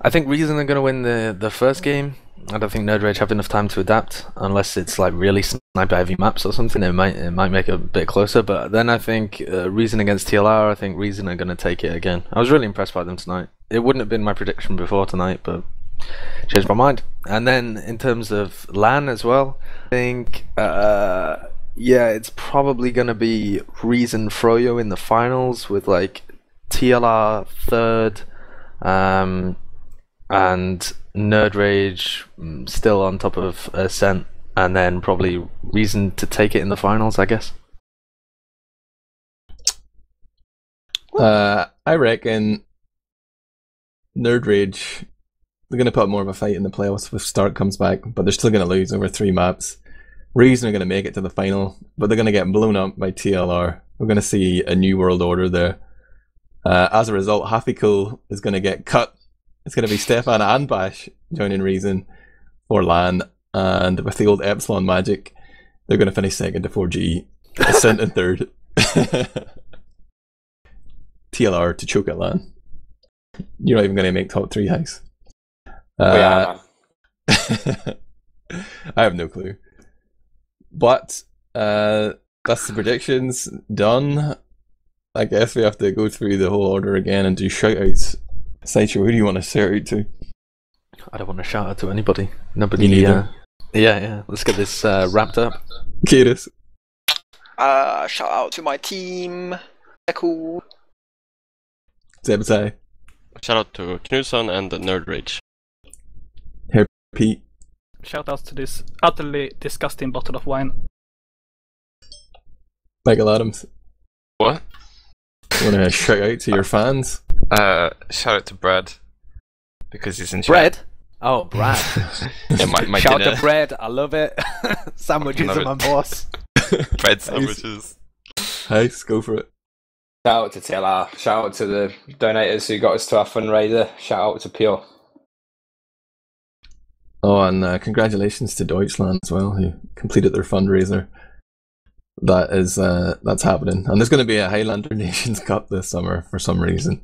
Reason are going to win the first game. I don't think Nerd Rage have enough time to adapt, unless it's like really sniper heavy maps or something. It might make it a bit closer. But then I think Reason against TLR, I think Reason are going to take it again. I was really impressed by them tonight. It wouldn't have been my prediction before tonight, but changed my mind. And then in terms of LAN as well, I think it's probably going to be Reason Froyo in the finals with like TLR third, and Nerd Rage still on top of Ascent, and then probably Reason to take it in the finals, I guess. I reckon Nerd Rage, they're going to put up more of a fight in the playoffs if Stark comes back, but they're still going to lose over 3 maps. Reason are going to make it to the final, but they're going to get blown up by TLR. We're going to see a new world order there. As a result, Happy Cool is going to get cut. It's going to be Stefan and Bash joining Reason for LAN, and with the old Epsilon magic, they're going to finish second to 4G, Ascent in third. TLR to choke at LAN. You're not even going to make top 3 house. I have no clue. But that's the predictions done. I guess we have to go through the whole order again and do shoutouts. Sideshow, who do you want to shout out to? I don't want to shout out to anybody. Nobody. Yeah. Let's get this wrapped up. Kaidus. Shout out to my team. They're cool. Zebbosai. Shout out to Knudsen and Nerd Rage. Pete. Shout out to this utterly disgusting bottle of wine. Michael Adams. What? You want to shout out to your fans? Shout out to Brad because he's in chat. Bread? Oh, Brad. Yeah, my shout dinner. out to Bread. I love it. Sandwiches are my boss. Bread sandwiches. Nice, go for it. Shout out to TLR. Shout out to the donators who got us to our fundraiser. Shout out to Pure. Oh, and congratulations to Deutschland as well, who completed their fundraiser. That's happening, and there's going to be a Highlander Nations Cup this summer for some reason.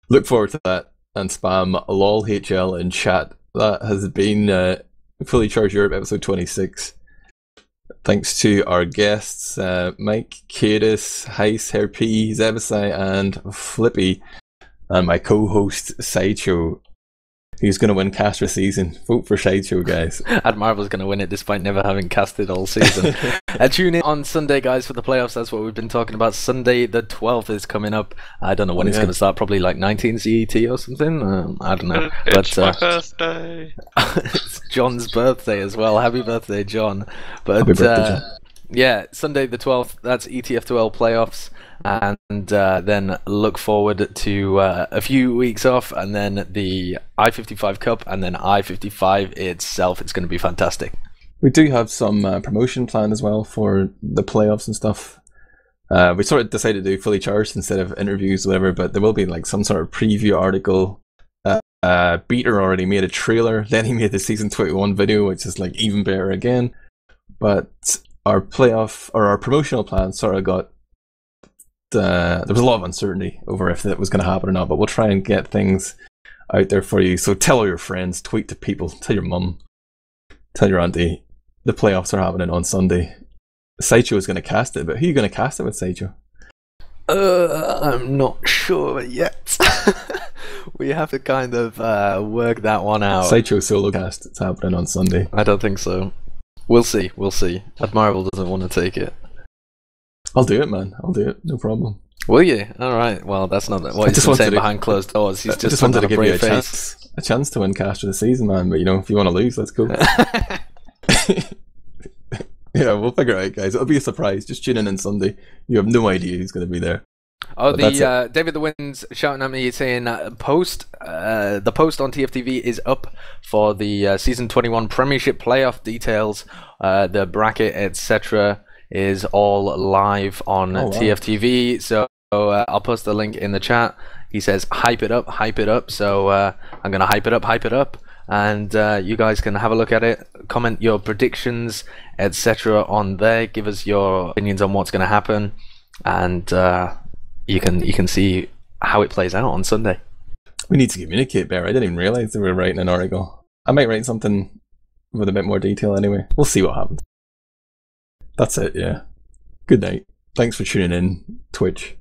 Look forward to that, and spam LOLHL in chat. That has been Fully Charged Europe episode 26. Thanks to our guests, Mike, Kaidus, Heis, Herp, Zebbosai, and Flippy, and my co-host Sideshow. who's going to win caster season. Vote for Sideshow, guys. Admirable's going to win it despite never having casted all season. Tune in on Sunday, guys, for the playoffs. That's what we've been talking about. Sunday the 12th is coming up. I don't know when it's going to start. Probably like 19 CET or something. I don't know. It's my birthday. It's John's birthday as well. Happy birthday, John. But Happy birthday, John. yeah, Sunday the 12th. That's ETF2L playoffs. And then look forward to a few weeks off, and then the I-55 Cup, and then I-55 itself. It's going to be fantastic. We do have some promotion planned as well for the playoffs and stuff. We sort of decided to do fully charged instead of interviews or whatever, but there will be like some sort of preview article. Beater already made a trailer, then he made the season 21 video, which is like even better again. But our playoff or our promotional plan sort of got there was a lot of uncertainty over if that was going to happen or not, but we'll try and get things out there for you. So tell all your friends, tweet to people, tell your mum, tell your auntie. The playoffs are happening on Sunday. Sideshow is going to cast it, but who are you going to cast it with, Sideshow? I'm not sure yet. We have to kind of work that one out. Sideshow solo cast. It's happening on Sunday. I don't think so. We'll see. We'll see. Admirable doesn't want to take it. I'll do it, man. I'll do it. No problem. Will you? All right. Well, that's not what he's been saying behind closed doors. He's just wanted to give you a chance to win caster of the season, man. But you know, if you want to lose, let's go. Yeah, we'll figure it out, guys. It'll be a surprise. Just tune in on Sunday. You have no idea who's going to be there. Oh, David the Wind's shouting at me saying the post on TFTV is up for the season 21 Premiership playoff details. The bracket, etc., is all live on TFTV. So I'll post the link in the chat. He says hype it up. So I'm gonna hype it up, and you guys can have a look at it. Comment your predictions, etc. on there. Give us your opinions on what's going to happen, and you can see how it plays out on Sunday. We need to communicate better. I didn't even realize that we were writing an article. I might write something with a bit more detail anyway. We'll see what happens. That's it, yeah. Good night. Thanks for tuning in, Twitch.